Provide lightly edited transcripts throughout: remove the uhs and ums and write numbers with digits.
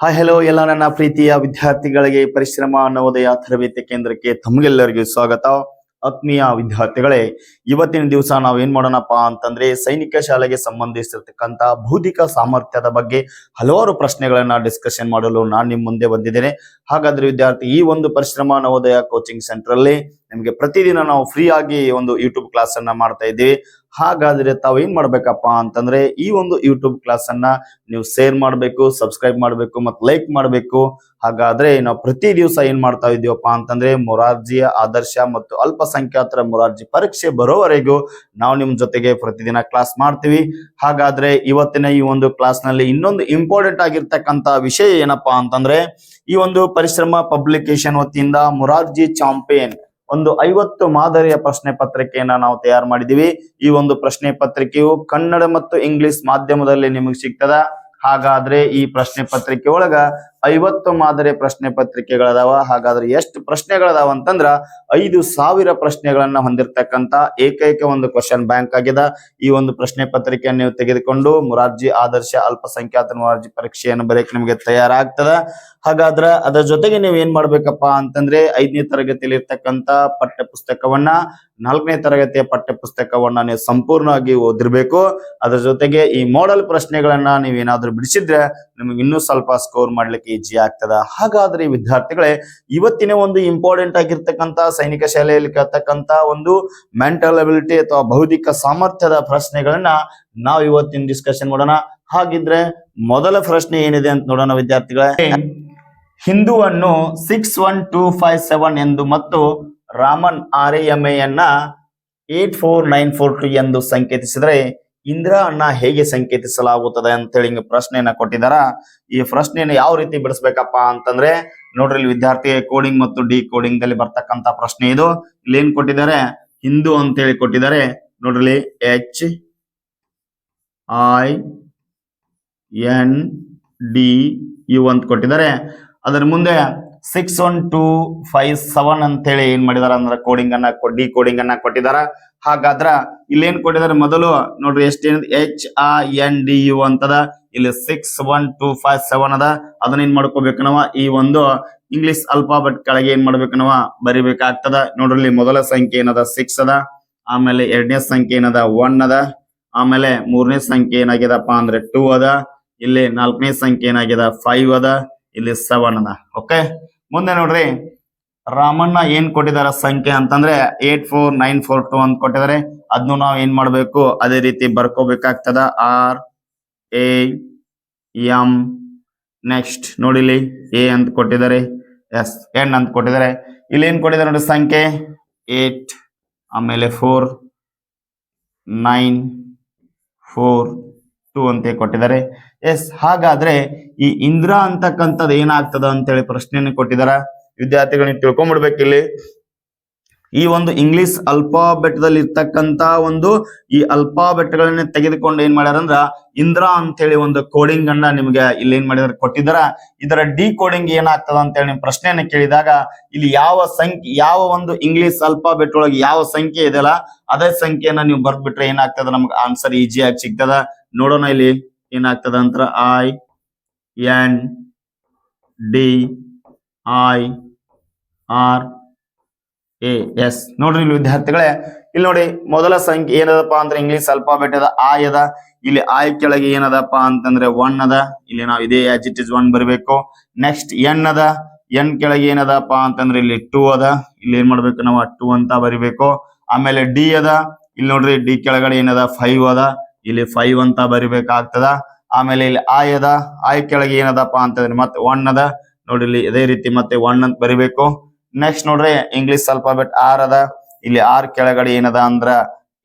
Hi hello ಎಲ್ಲ ನನ್ನ ಪ್ರೀತಿಯ ವಿದ್ಯಾರ್ಥಿಗಳಿಗೆ ಪರಿಶ್ರಮ ನವೋದಯ ತರಬೇತಿ ಕೇಂದ್ರಕ್ಕೆ ತಮಗೆಲ್ಲರಿಗೂ ಸ್ವಾಗತ. ಆತ್ಮೀಯ ವಿದ್ಯಾರ್ಥಿಗಳೇ, ಇವತ್ತಿನ ದಿವಸ ನಾವು ಏನ್ ಮಾಡೋಣಪ್ಪ ಅಂತಂದ್ರೆ ಸೈನಿಕ ಶಾಲೆಗೆ ಸಂಬಂಧಿಸಿರ್ತಕ್ಕಂತ ಬೌದ್ಧಿಕ ಸಾಮರ್ಥ್ಯದ ಬಗ್ಗೆ ಹಲವಾರು ಪ್ರಶ್ನೆಗಳನ್ನ ಡಿಸ್ಕಷನ್ ಮಾಡಲು ನಾನು ನಿಮ್ ಮುಂದೆ ಬಂದಿದ್ದೇನೆ. ಹಾಗಾದ್ರೆ ವಿದ್ಯಾರ್ಥಿ, ಈ ಒಂದು ಪರಿಶ್ರಮ ನವೋದಯ ಕೋಚಿಂಗ್ ಸೆಂಟರ್ ಅಲ್ಲಿ ನಿಮ್ಗೆ ಪ್ರತಿದಿನ ನಾವು ಫ್ರೀ ಆಗಿ ಒಂದು ಯೂಟ್ಯೂಬ್ ಕ್ಲಾಸ್ ಅನ್ನ ಮಾಡ್ತಾ ಇದ್ದೀವಿ. ಹಾಗಾದ್ರೆ ತಾವು ಏನ್ ಮಾಡ್ಬೇಕಪ್ಪ ಅಂತಂದ್ರೆ ಈ ಒಂದು ಯೂಟ್ಯೂಬ್ ಕ್ಲಾಸ್ ಅನ್ನ ನೀವು ಶೇರ್ ಮಾಡಬೇಕು, ಸಬ್ಸ್ಕ್ರೈಬ್ ಮಾಡಬೇಕು ಮತ್ತು ಲೈಕ್ ಮಾಡಬೇಕು. ಹಾಗಾದ್ರೆ ನಾವು ಪ್ರತಿ ದಿವಸ ಏನ್ ಮಾಡ್ತಾ ಇದೀವಪ್ಪ ಅಂತಂದ್ರೆ ಮೊರಾರ್ಜಿಯ ಆದರ್ಶ ಮತ್ತು ಅಲ್ಪಸಂಖ್ಯಾತರ ಮೊರಾರ್ಜಿ ಪರೀಕ್ಷೆ ಬರೋವರೆಗೂ ನಾವು ನಿಮ್ ಜೊತೆಗೆ ಪ್ರತಿದಿನ ಕ್ಲಾಸ್ ಮಾಡ್ತೀವಿ. ಹಾಗಾದ್ರೆ ಇವತ್ತಿನ ಈ ಒಂದು ಕ್ಲಾಸ್ ನಲ್ಲಿ ಇನ್ನೊಂದು ಇಂಪಾರ್ಟೆಂಟ್ ಆಗಿರ್ತಕ್ಕಂತ ವಿಷಯ ಏನಪ್ಪಾ ಅಂತಂದ್ರೆ ಈ ಒಂದು ಪರಿಶ್ರಮ ಪಬ್ಲಿಕೇಶನ್ ವತಿಯಿಂದ ಮೊರಾರ್ಜಿ ಚಾಂಪಿಯನ್ ಒಂದು 50 ಮಾದರಿಯ ಪ್ರಶ್ನೆ ಪತ್ರಿಕೆಯನ್ನ ನಾವು ತಯಾರು ಮಾಡಿದೀವಿ. ಈ ಒಂದು ಪ್ರಶ್ನೆ ಪತ್ರಿಕೆಯು ಕನ್ನಡ ಮತ್ತು ಇಂಗ್ಲಿಷ್ ಮಾಧ್ಯಮದಲ್ಲಿ ನಿಮಗೆ ಸಿಗ್ತದ. ಹಾಗಾದ್ರೆ ಈ ಪ್ರಶ್ನೆ ಪತ್ರಿಕೆ ಒಳಗ 50 ಮಾದರಿ ಪ್ರಶ್ನೆ ಪತ್ರಿಕೆಗಳದಾವ. ಹಾಗಾದ್ರೆ ಎಷ್ಟು ಪ್ರಶ್ನೆಗಳದಾವ ಅಂತಂದ್ರ 5,000 ಪ್ರಶ್ನೆಗಳನ್ನ ಹೊಂದಿರತಕ್ಕಂತ ಏಕೈಕ ಒಂದು ಕ್ವಶನ್ ಬ್ಯಾಂಕ್ ಆಗಿದೆ. ಈ ಒಂದು ಪ್ರಶ್ನೆ ಪತ್ರಿಕೆಯನ್ನು ನೀವು ತೆಗೆದುಕೊಂಡು ಮೊರಾರ್ಜಿ ಆದರ್ಶ ಅಲ್ಪಸಂಖ್ಯಾತ ಮೊರಾರ್ಜಿ ಪರೀಕ್ಷೆಯನ್ನು ಬರೆಯಕ್ಕೆ ನಿಮಗೆ ತಯಾರಾಗ್ತದ. ಹಾಗಾದ್ರೆ ಅದರ ಜೊತೆಗೆ ನೀವು ಏನ್ ಮಾಡ್ಬೇಕಪ್ಪ ಅಂತಂದ್ರೆ 5ನೇ ತರಗತಿಯಲ್ಲಿ ಇರ್ತಕ್ಕಂತ ಪಠ್ಯ ಪುಸ್ತಕವನ್ನ 4ನೇ ತರಗತಿಯ ಪಠ್ಯ ಪುಸ್ತಕವನ್ನ ನೀವು ಸಂಪೂರ್ಣವಾಗಿ ಓದಿರ್ಬೇಕು. ಅದರ ಜೊತೆಗೆ ಈ ಮಾಡೆಲ್ ಪ್ರಶ್ನೆಗಳನ್ನ ನೀವೇನಾದ್ರೂ ಬಿಡಿಸಿದ್ರೆ ನಿಮಗೆ ಇನ್ನೂ ಸ್ವಲ್ಪ ಸ್ಕೋರ್ ಮಾಡ್ಲಿಕ್ಕೆ ಈಜಿ ಆಗ್ತದ. ಹಾಗಾದ್ರೆ ವಿದ್ಯಾರ್ಥಿಗಳೇ, ಇವತ್ತಿನ ಒಂದು ಇಂಪಾರ್ಟೆಂಟ್ ಆಗಿರ್ತಕ್ಕಂತ ಸೈನಿಕ ಶಾಲೆಯಲ್ಲಿ ಕೇಳ್ತಕ್ಕಂತ ಒಂದು ಮೆಂಟಲ್ ಅಬಿಲಿಟಿ ಅಥವಾ ಬೌದ್ಧಿಕ ಸಾಮರ್ಥ್ಯದ ಪ್ರಶ್ನೆಗಳನ್ನ ನಾವು ಇವತ್ತಿನ ಡಿಸ್ಕಷನ್ ಮಾಡೋಣ. ಹಾಗಿದ್ರೆ ಮೊದಲ ಪ್ರಶ್ನೆ ಏನಿದೆ ಅಂತ ನೋಡೋಣ ವಿದ್ಯಾರ್ಥಿಗಳೇ. ಹಿಂದೂವನ್ನು 61257 ಎಂದು ಮತ್ತು ರಾಮನ್ RAMAಯನ್ನ 84942 ಎಂದು ಸಂಕೇತಿಸಿದರೆ ಇಂದಿರಾ ಅನ್ನ ಹೇಗೆ ಸಂಕೇತಿಸಲಾಗುತ್ತದೆ ಅಂತೇಳಿ ಪ್ರಶ್ನೆಯನ್ನ ಕೊಟ್ಟಿದಾರ. ಈ ಪ್ರಶ್ನೆಯನ್ನು ಯಾವ ರೀತಿ ಬಿಡಿಸ್ಬೇಕಪ್ಪ ಅಂತಂದ್ರೆ ನೋಡ್ರಿ, ಇಲ್ಲಿ ವಿದ್ಯಾರ್ಥಿ ಕೋಡಿಂಗ್ ಮತ್ತು ಡಿ ಕೋಡಿಂಗ್ ದಲ್ಲಿ ಬರ್ತಕ್ಕಂತ ಪ್ರಶ್ನೆ ಇದು. ಇಲ್ಲಿ ಏನ್ ಕೊಟ್ಟಿದ್ದಾರೆ, ಹಿಂದೂ ಅಂತೇಳಿ ಕೊಟ್ಟಿದ್ದಾರೆ. ನೋಡ್ರಿ, HINDU ಅಂತ ಕೊಟ್ಟಿದ್ದಾರೆ. ಅದರ ಮುಂದೆ 61257 ಅಂತೇಳಿ ಏನ್ ಮಾಡಿದಾರ ಅಂದ್ರೆ ಕೋಡಿಂಗ್ ಅನ್ನ ಡಿ ಕೋಡಿಂಗ್ ಅನ್ನ ಕೊಟ್ಟಿದಾರ. ಹಾಗಾದ್ರ ಇಲ್ಲಿ ಏನ್ ಕೊಟ್ಟಿದ್ದಾರೆ, ಮೊದಲು ನೋಡ್ರಿ ಎಷ್ಟೇನಿದೆ, HINDU ಅಂತದ. ಇಲ್ಲಿ 61257 ಅದ. ಅದನ್ನ ಏನ್ ಮಾಡ್ಕೋಬೇಕು ನಾವು, ಈ ಒಂದು ಇಂಗ್ಲಿಷ್ ಅಲ್ಫಾಬೆಟ್ ಕೆಳಗೆ ಏನ್ ಮಾಡ್ಬೇಕು ನಾವು ಬರಿಬೇಕಾಗ್ತದ. ನೋಡ್ರಿ, ಮೊದಲ ಸಂಖ್ಯೆ ಏನದ 6 ಅದ, ಆಮೇಲೆ ಎರಡನೇ ಸಂಖ್ಯೆ ಏನದ 1 ಅದ, ಆಮೇಲೆ ಮೂರನೇ ಸಂಖ್ಯೆ ಏನಾಗ್ಯದಪ್ಪ ಅಂದ್ರೆ 2 ಅದ, ಇಲ್ಲಿ ನಾಲ್ಕನೇ ಸಂಖ್ಯೆ ಏನಾಗ್ಯದ 5 ಅದ, ಇಲ್ಲಿ 7 ಅದ. ಓಕೆ, ಮುಂದೆ ನೋಡ್ರಿ, ರಾಮಣ್ಣ ಏನ್ ಕೊಟ್ಟಿದಾರ ಸಂಖ್ಯೆ ಅಂತಂದ್ರೆ 84942 ಅಂತ ಕೊಟ್ಟಿದ್ದಾರೆ. ಅದನ್ನು ನಾವು ಏನ್ ಮಾಡ್ಬೇಕು, ಅದೇ ರೀತಿ ಬರ್ಕೋಬೇಕಾಗ್ತದ. RAM. ನೆಕ್ಸ್ಟ್ ನೋಡಿಲಿ, A ಅಂತ ಕೊಟ್ಟಿದ್ದಾರೆ, N ಅಂತ ಕೊಟ್ಟಿದ್ದಾರೆ. ಇಲ್ಲಿ ಏನ್ ಕೊಟ್ಟಿದ್ದಾರೆ ನೋಡಿ ಸಂಖ್ಯೆ 8, ಆಮೇಲೆ 4942 ಅಂತ ಕೊಟ್ಟಿದ್ದಾರೆ. ಹಾಗಾದ್ರೆ ಈ ಇಂದಿರಾ ಅಂತಕ್ಕಂಥದ್ದು ಏನಾಗ್ತದ ಅಂತೇಳಿ ಪ್ರಶ್ನೆಯನ್ನು ಕೊಟ್ಟಿದಾರ. ವಿದ್ಯಾರ್ಥಿಗಳನ್ನ ತಿಳ್ಕೊಂಡ್ಬಿಡ್ಬೇಕು. ಇಲ್ಲಿ ಈ ಒಂದು ಇಂಗ್ಲಿಷ್ ಅಲ್ಫಾಬೆಟ್ ದಲ್ಲಿ ಇರ್ತಕ್ಕಂತ ಒಂದು ಈ ಅಲ್ಫಾಬೆಟ್ ಗಳನ್ನ ತೆಗೆದುಕೊಂಡು ಏನ್ ಮಾಡ್ಯಾರಂದ್ರ ಇಂದಿರಾ ಅಂತ ಹೇಳಿ ಒಂದು ಕೋಡಿಂಗ್ ಅನ್ನ ನಿಮ್ಗೆ ಇಲ್ಲಿ ಏನ್ ಮಾಡಿದಾರೆ ಕೊಟ್ಟಿದಾರ. ಇದರ ಡಿ ಕೋಡಿಂಗ್ ಏನಾಗ್ತದ ಅಂತ ಹೇಳಿ ನಿಮ್ ಪ್ರಶ್ನೆಯನ್ನ ಕೇಳಿದಾಗ ಇಲ್ಲಿ ಯಾವ ಸಂಖ್ಯೆ, ಯಾವ ಒಂದು ಇಂಗ್ಲಿಷ್ ಅಲ್ಫಾಬೆಟ್ ಒಳಗೆ ಯಾವ ಸಂಖ್ಯೆ ಇದೆಯಲ್ಲ ಅದೇ ಸಂಖ್ಯೆಯನ್ನ ನೀವು ಬರ್ದ್ಬಿಟ್ರೆ ಏನಾಗ್ತದ, ನಮ್ಗೆ ಆನ್ಸರ್ ಈಜಿಯಾಗಿ ಸಿಗ್ತದ. ನೋಡೋಣ ಇಲ್ಲಿ ಏನಾಗ್ತದ ಅಂತ, INDIRAS. ನೋಡ್ರಿ ಇಲ್ಲಿ ವಿದ್ಯಾರ್ಥಿಗಳೇ, ಇಲ್ಲಿ ನೋಡಿ ಮೊದಲ ಸಂಖ್ಯೆ ಏನದಪ್ಪ ಅಂದ್ರೆ ಇಂಗ್ಲಿಷ್ ಅಲ್ಫಾಬೆಟ್ ಅದ, I ಅದ. ಇಲ್ಲಿ I ಕೆಳಗೆ ಏನದಪ್ಪ ಅಂತಂದ್ರೆ 1 ಅದ. ಇಲ್ಲಿ ನಾವು ಇದೇ as it is 1 ಬರಬೇಕು. ನೆಕ್ಸ್ಟ್ N ಅದ, N ಕೆಳಗೆ ಏನದಪ್ಪ ಅಂತಂದ್ರೆ ಇಲ್ಲಿ 2 ಅದ. ಇಲ್ಲಿ ಏನ್ ಮಾಡ್ಬೇಕು ನಾವು 2 ಅಂತ ಬರಿಬೇಕು. ಆಮೇಲೆ D ಅದ. ಇಲ್ಲಿ ನೋಡ್ರಿ D ಕೆಳಗಡೆ ಏನದ 5 ಅದ. ಇಲ್ಲಿ 5 ಅಂತ ಬರಿಬೇಕಾಗ್ತದ. ಆಮೇಲೆ ಇಲ್ಲಿ I ಅದ. I ಕೆಳಗೆ ಏನದಪ್ಪ ಅಂತಂದ್ರೆ ಮತ್ತೆ 1 ಅದ. ನೋಡ್ರಿ ಇಲ್ಲಿ ಇದೇ ರೀತಿ ಮತ್ತೆ 1 ಅಂತ ಬರಿಬೇಕು. ನೆಕ್ಸ್ಟ್ ನೋಡ್ರಿ ಇಂಗ್ಲಿಷ್ ಅಲ್ಫಾಬೆಟ್ R ಅದ. ಇಲ್ಲಿ R ಕೆಳಗಡೆ ಏನದ ಅಂದ್ರ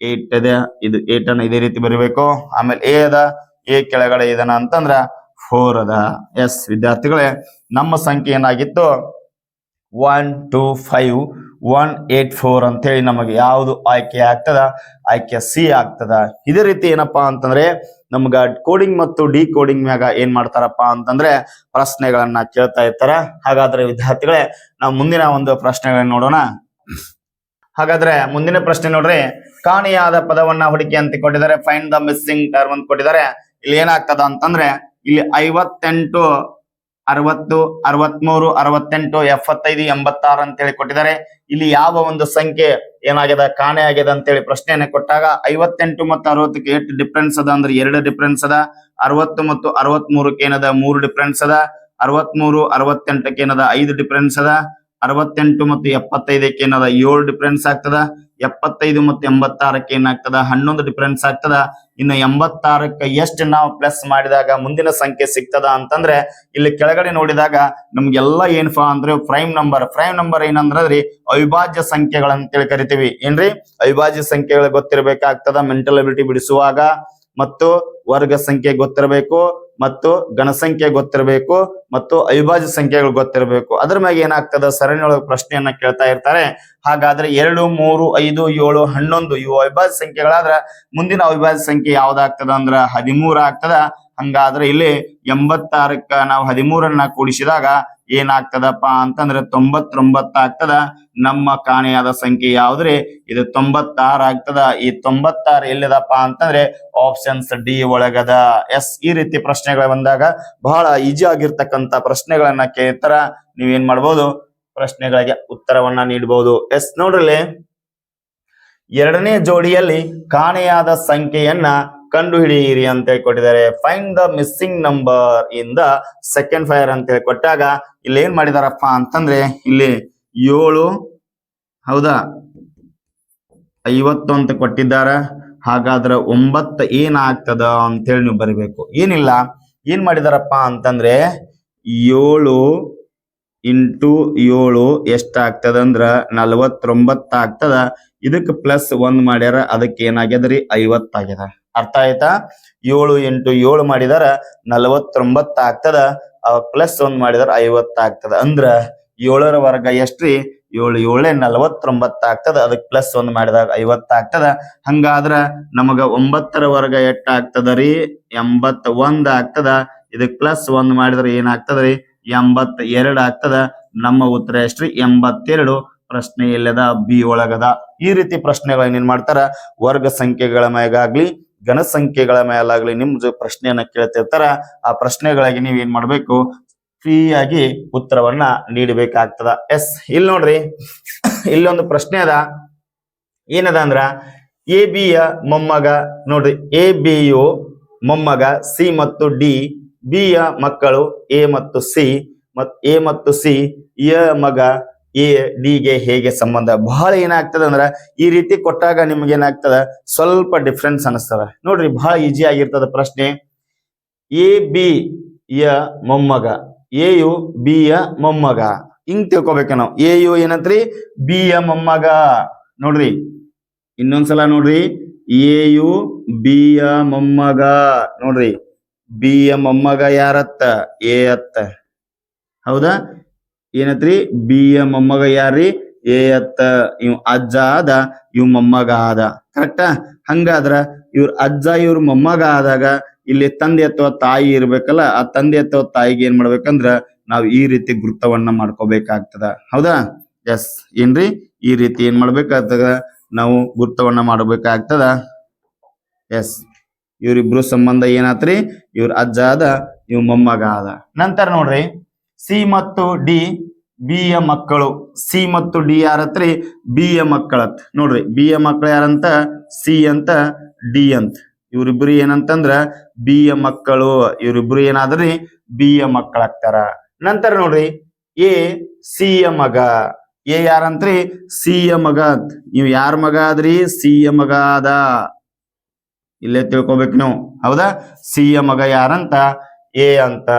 8 ಅದ. ಇದು 8 ಅನ್ನ ಇದೇ ರೀತಿ ಬರಿಬೇಕು. ಆಮೇಲೆ A ಅದ. A ಕೆಳಗಡೆ ಇದನ್ನ ಅಂತಂದ್ರ 4 ಅದ. ವಿದ್ಯಾರ್ಥಿಗಳೇ, ನಮ್ಮ ಸಂಖ್ಯೆ ಏನಾಗಿತ್ತು 125184 ಅಂತ ಹೇಳಿ ನಮಗೆ ಯಾವುದು ಆಯ್ಕೆ ಆಗ್ತದ, ಆಯ್ಕೆ ಸಿ ಆಗ್ತದ. ಇದೇ ರೀತಿ ಏನಪ್ಪಾ ಅಂತಂದ್ರೆ ನಮ್ಗ ಕೋಡಿಂಗ್ ಮತ್ತು ಡಿ ಕೋಡಿಂಗ್ ಮ್ಯಾಗ ಏನ್ ಮಾಡ್ತಾರಪ್ಪ ಅಂತಂದ್ರೆ ಪ್ರಶ್ನೆಗಳನ್ನ ಕೇಳ್ತಾ ಇರ್ತಾರ. ಹಾಗಾದ್ರೆ ವಿದ್ಯಾರ್ಥಿಗಳೇ, ನಾವು ಮುಂದಿನ ಒಂದು ಪ್ರಶ್ನೆಗಳನ್ನ ನೋಡೋಣ. ಹಾಗಾದ್ರೆ ಮುಂದಿನ ಪ್ರಶ್ನೆ ನೋಡ್ರಿ, ಕಾಣೆಯಾದ ಪದವನ್ನ ಹುಡುಕಿ ಅಂತ ಕೊಟ್ಟಿದ್ದಾರೆ. ಫೈಂಡ್ ದ ಮಿಸ್ಸಿಂಗ್ ಟರ್ಮ್ ಅಂತ ಕೊಟ್ಟಿದ್ದಾರೆ. ಇಲ್ಲಿ ಏನಾಗ್ತದ ಅಂತಂದ್ರೆ ಇಲ್ಲಿ 58 60, 63, 68, 75, 86 ಅಂತ ಹೇಳಿ ಕೊಟ್ಟಿದ್ದಾರೆ. ಇಲ್ಲಿ ಯಾವ ಒಂದು ಸಂಖ್ಯೆ ಏನಾಗಿದೆ ಕಾಣೆ ಆಗಿದೆ ಅಂತ ಹೇಳಿ ಪ್ರಶ್ನೆಯನ್ನ ಕೊಟ್ಟಾಗ 58 ಮತ್ತು 60ಕ್ಕೆ ಎಷ್ಟು ಡಿಫ್ರೆನ್ಸ್ ಅದ ಅಂದ್ರೆ 2 ಡಿಫ್ರೆನ್ಸ್ ಅದ. 60 ಮತ್ತು 63ಕ್ಕೆ ಏನದ 3 ಡಿಫ್ರೆನ್ಸ್ ಅದ. 63, 68ಕ್ಕೆ ಏನದ 5 ಡಿಫ್ರೆನ್ಸ್ ಅದ. 68 ಮತ್ತು 75ಕ್ಕೆ ಏನದ 7 ಡಿಫ್ರೆನ್ಸ್ ಆಗ್ತದ. 75 ಮತ್ತು 86ಕ್ಕೆ ಏನಾಗ್ತದ 11 ಡಿಫ್ರೆನ್ಸ್ ಆಗ್ತದ. ಇನ್ನು 86ಕ್ಕೆ ಎಷ್ಟು ನಾವು ಪ್ಲಸ್ ಮಾಡಿದಾಗ ಮುಂದಿನ ಸಂಖ್ಯೆ ಸಿಗ್ತದ ಅಂತಂದ್ರೆ ಇಲ್ಲಿ ಕೆಳಗಡೆ ನೋಡಿದಾಗ ನಮ್ಗೆಲ್ಲ ಏನಪ್ಪಾ ಅಂದ್ರೆ ಪ್ರೈಮ್ ನಂಬರ್ ಏನಂದ್ರಿ ಅವಿಭಾಜ್ಯ ಸಂಖ್ಯೆಗಳಂತೇಳಿ ಕರಿತೀವಿ. ಏನ್ರಿ ಅವಿಭಾಜ್ಯ ಸಂಖ್ಯೆಗಳು ಗೊತ್ತಿರಬೇಕಾಗ್ತದ ಮೆಂಟಲ್ ಅಬಿಲಿಟಿ ಬಿಡಿಸುವಾಗ. ಮತ್ತು ವರ್ಗ ಸಂಖ್ಯೆ ಗೊತ್ತಿರಬೇಕು, ಮತ್ತು ಗಣಸಂಖ್ಯೆ ಗೊತ್ತಿರಬೇಕು, ಮತ್ತು ಅವಿಭಾಜ್ಯ ಸಂಖ್ಯೆಗಳು ಗೊತ್ತಿರಬೇಕು. ಅದ್ರ ಮ್ಯಾಗ ಏನಾಗ್ತದ ಸರಣಿಯೊಳಗೆ ಪ್ರಶ್ನೆಯನ್ನ ಕೇಳ್ತಾ ಇರ್ತಾರೆ. ಹಾಗಾದ್ರೆ 2, 3, 5, 7, 11 ಇವು ಅವಿಭಾಜ್ಯ ಸಂಖ್ಯೆಗಳಾದ್ರ ಮುಂದಿನ ಅವಿಭಾಜ್ಯ ಸಂಖ್ಯೆ ಯಾವ್ದಾಗ್ತದ ಅಂದ್ರ 13 ಆಗ್ತದ. ಹಂಗಾದ್ರೆ ಇಲ್ಲಿ 86ಕ್ಕ ನಾವು 13 ಕೂಡಿಸಿದಾಗ ಏನಾಗ್ತದಪ್ಪ ಅಂತಂದ್ರೆ 99 ಆಗ್ತದ. ನಮ್ಮ ಕಾಣೆಯಾದ ಸಂಖ್ಯೆ ಯಾವ್ದ್ರಿ ಇದು 96 ಆಗ್ತದ. ಈ 96 ಎಲ್ಲಿದಪ್ಪ ಅಂತಂದ್ರೆ ಆಪ್ಷನ್ಸ್ ಡಿ ಒಳಗದ. ಎಸ್, ಈ ರೀತಿ ಪ್ರಶ್ನೆಗಳು ಬಂದಾಗ ಬಹಳ ಈಜಿ ಆಗಿರ್ತಕ್ಕಂತ ಪ್ರಶ್ನೆಗಳನ್ನ ಕೇಳ್ತಾರ. ನೀವೇನ್ ಮಾಡ್ಬೋದು ಪ್ರಶ್ನೆಗಳಿಗೆ ಉತ್ತರವನ್ನ ನೀಡಬಹುದು. ಎಸ್, ನೋಡ್ರಿ ಎರಡನೇ ಜೋಡಿಯಲ್ಲಿ ಕಾಣೆಯಾದ ಸಂಖ್ಯೆಯನ್ನ ಕಂಡು ಹಿಡಿಯಿರಿ ಅಂತ ಹೇಳಿ ಕೊಟ್ಟಿದ್ದಾರೆ. Find the missing number in the second fire ಅಂತ ಹೇಳಿ ಕೊಟ್ಟಾಗ ಇಲ್ಲಿ ಏನ್ ಮಾಡಿದಾರಪ್ಪ ಅಂತಂದ್ರೆ ಇಲ್ಲಿ 7 ಹೌದಾ 50 ಅಂತ ಕೊಟ್ಟಿದ್ದಾರ. ಹಾಗಾದ್ರೆ 9 ಏನಾಗ್ತದ ಅಂತ ಹೇಳಿ ನೀವು ಬರಿಬೇಕು. ಏನಿಲ್ಲ, ಏನ್ ಮಾಡಿದಾರಪ್ಪ ಅಂತಂದ್ರೆ 7 ಇಂಟು 7 ಎಷ್ಟಾಗ್ತದ ಅಂದ್ರ 49 ಆಗ್ತದ. ಇದಕ್ಕೆ ಪ್ಲಸ್ 1 ಮಾಡ್ಯಾರ, ಅದಕ್ಕೆ ಏನಾಗ್ಯದ್ರಿ 50 ಆಗ್ಯದ. ಅರ್ಥ ಆಯ್ತಾ? 7 ಇಂಟು 7 ಮಾಡಿದಾರ 49 ಆಗ್ತದ. ಪ್ಲಸ್ 1 ಮಾಡಿದಾರ 50 ಆಗ್ತದ. ಅಂದ್ರ 7ರ ವರ್ಗ ಎಷ್ಟ್ರಿ 7 7 49 ಆಗ್ತದ. ಅದಕ್ಕೆ ಪ್ಲಸ್ 1 ಮಾಡಿದಾಗ 50 ಆಗ್ತದ. ಹಂಗಾದ್ರ ನಮಗ 9ರ ವರ್ಗ ಎಷ್ಟ ಆಗ್ತದ ರೀ 81 ಆಗ್ತದ. ಇದಕ್ ಪ್ಲಸ್ 1 ಮಾಡಿದ್ರೆ ಏನಾಗ್ತದ್ರಿ 82 ಆಗ್ತದ. ನಮ್ಮ ಉತ್ತರ ಎಷ್ಟ್ರಿ 82. ಪ್ರಶ್ನೆ ಎಲ್ಲದ ಬಿ ಒಳಗದ. ಈ ರೀತಿ ಪ್ರಶ್ನೆಗಳನ್ನ ಏನ್ ಮಾಡ್ತಾರ ವರ್ಗ ಸಂಖ್ಯೆಗಳ ಮೇಲಾಗ್ಲಿ ಘನಸಂಖ್ಯೆಗಳ ಮೇಲಾಗ್ಲಿ ನಿಮ್ ಪ್ರಶ್ನೆಯನ್ನ ಕೇಳ್ತಿರ್ತಾರ. ಆ ಪ್ರಶ್ನೆಗಳಿಗೆ ನೀವ್ ಏನ್ ಮಾಡ್ಬೇಕು ಫ್ರೀ ಆಗಿ ಉತ್ತರವನ್ನ ನೀಡಬೇಕಾಗ್ತದ. ಎಸ್, ಇಲ್ಲಿ ನೋಡ್ರಿ ಇಲ್ಲೊಂದು ಪ್ರಶ್ನೆ ಅದ. ಏನದ ಅಂದ್ರ ಎ ಬಿ ಯ ಮೊಮ್ಮಗ ನೋಡ್ರಿ, ಎ ಬಿ ಯು ಮೊಮ್ಮಗ ಸಿ ಮತ್ತು ಡಿ, ಬಿ ಯ ಮಕ್ಕಳು ಎ ಮತ್ತು ಸಿ, ಎ ಮತ್ತು ಸಿ ಯ ಮಗ ಎ ಡಿ ಗೆ ಹೇಗೆ ಸಂಬಂಧ. ಬಹಳ ಏನಾಗ್ತದ ಅಂದ್ರ ಈ ರೀತಿ ಕೊಟ್ಟಾಗ ನಿಮ್ಗೆ ಏನಾಗ್ತದ ಸ್ವಲ್ಪ ಡಿಫ್ರೆನ್ಸ್ ಅನಿಸ್ತದ. ನೋಡ್ರಿ ಬಹಳ ಈಜಿ ಆಗಿರ್ತದ ಪ್ರಶ್ನೆ. ಎ ಬಿ ಯ ಮೊಮ್ಮಗ, ಎ ಯು ಬಿ ಯ ಮೊಮ್ಮಗ ಹಿಂಗ್ ತಿಳ್ಕೊಬೇಕ ನಾವು. ಎ ಯು ಏನಂತ್ರಿ ಬಿ ಯ ಮೊಮ್ಮಗ. ನೋಡ್ರಿ ಇನ್ನೊಂದ್ಸಲ ನೋಡ್ರಿ, ಎ ಯು ಬಿ ಯ ಮೊಮ್ಮಗ. ನೋಡ್ರಿ ಬಿ ಯ ಮೊಮ್ಮಗ ಯಾರತ್ತ ಎ ಅತ್ತ. ಹೌದಾ? ಏನತ್ರಿ ಬಿ ಯ ಮೊಮ್ಮಗ ಯಾರ್ರಿ ಎ ಅತ್ತ. ಇವ್ ಅಜ್ಜ ಆದ, ಇವ್ ಮೊಮ್ಮಗ ಆದ. ಕರೆಕ್ಟಾ? ಹಂಗಾದ್ರ ಇವ್ರ ಅಜ್ಜ ಇವ್ರ ಮೊಮ್ಮಗ ಆದಾಗ ಇಲ್ಲಿ ತಂದೆ ಅಥವಾ ತಾಯಿ ಇರ್ಬೇಕಲ್ಲ. ಆ ತಂದೆ ಅಥವಾ ತಾಯಿಗೆ ಏನ್ ಮಾಡ್ಬೇಕಂದ್ರ ನಾವ್ ಈ ರೀತಿ ಗುರುತವನ್ನ ಮಾಡ್ಕೋಬೇಕಾಗ್ತದ. ಹೌದಾ? ಎಸ್, ಏನ್ರಿ ಈ ರೀತಿ ಏನ್ ಮಾಡ್ಬೇಕಾಗ್ತದ ನಾವು ಗುರುತವನ್ನ ಮಾಡಬೇಕಾಗ್ತದ. ಎಸ್, ಇವ್ರಿಬ್ರು ಸಂಬಂಧ ಏನಾತ್ರಿ ಇವ್ರ ಅಜ್ಜ ಆದ, ಇವ್ ಮೊಮ್ಮಗ ಆದ. ನಂತರ ನೋಡ್ರಿ ಸಿ ಮತ್ತು ಡಿ ಬಿ ಯ ಮಕ್ಕಳು. ಸಿ ಮತ್ತು ಡಿ ಯಾರತ್ರಿ ಬಿ ಯ ಮಕ್ಕಳತ್. ನೋಡ್ರಿ ಬಿ ಯ ಮಕ್ಕಳು ಯಾರಂತ ಸಿ ಅಂತ ಡಿ ಅಂತ. ಇವ್ರಿಬ್ರು ಏನಂತಂದ್ರ ಬಿ ಯ ಮಕ್ಕಳು. ಇವ್ರಿಬ್ರು ಏನಾದ್ರಿ ಬಿ ಯ ಮಕ್ಕಳಾಗ್ತಾರ. ನಂತರ ನೋಡ್ರಿ ಎ ಸಿ ಯ ಮಗ. ಎ ಯಾರಂತ್ರಿ ಸಿ ಯ ಮಗ. ನೀವು ಯಾರ ಮಗ ಆದ್ರಿ ಸಿ ಯ ಮಗ ಆದ. ಇಲ್ಲೇ ತಿಳ್ಕೊಬೇಕು ನೀವು. ಹೌದಾ? ಸಿ ಯ ಮಗ ಯಾರಂತ ಎ ಅಂತ.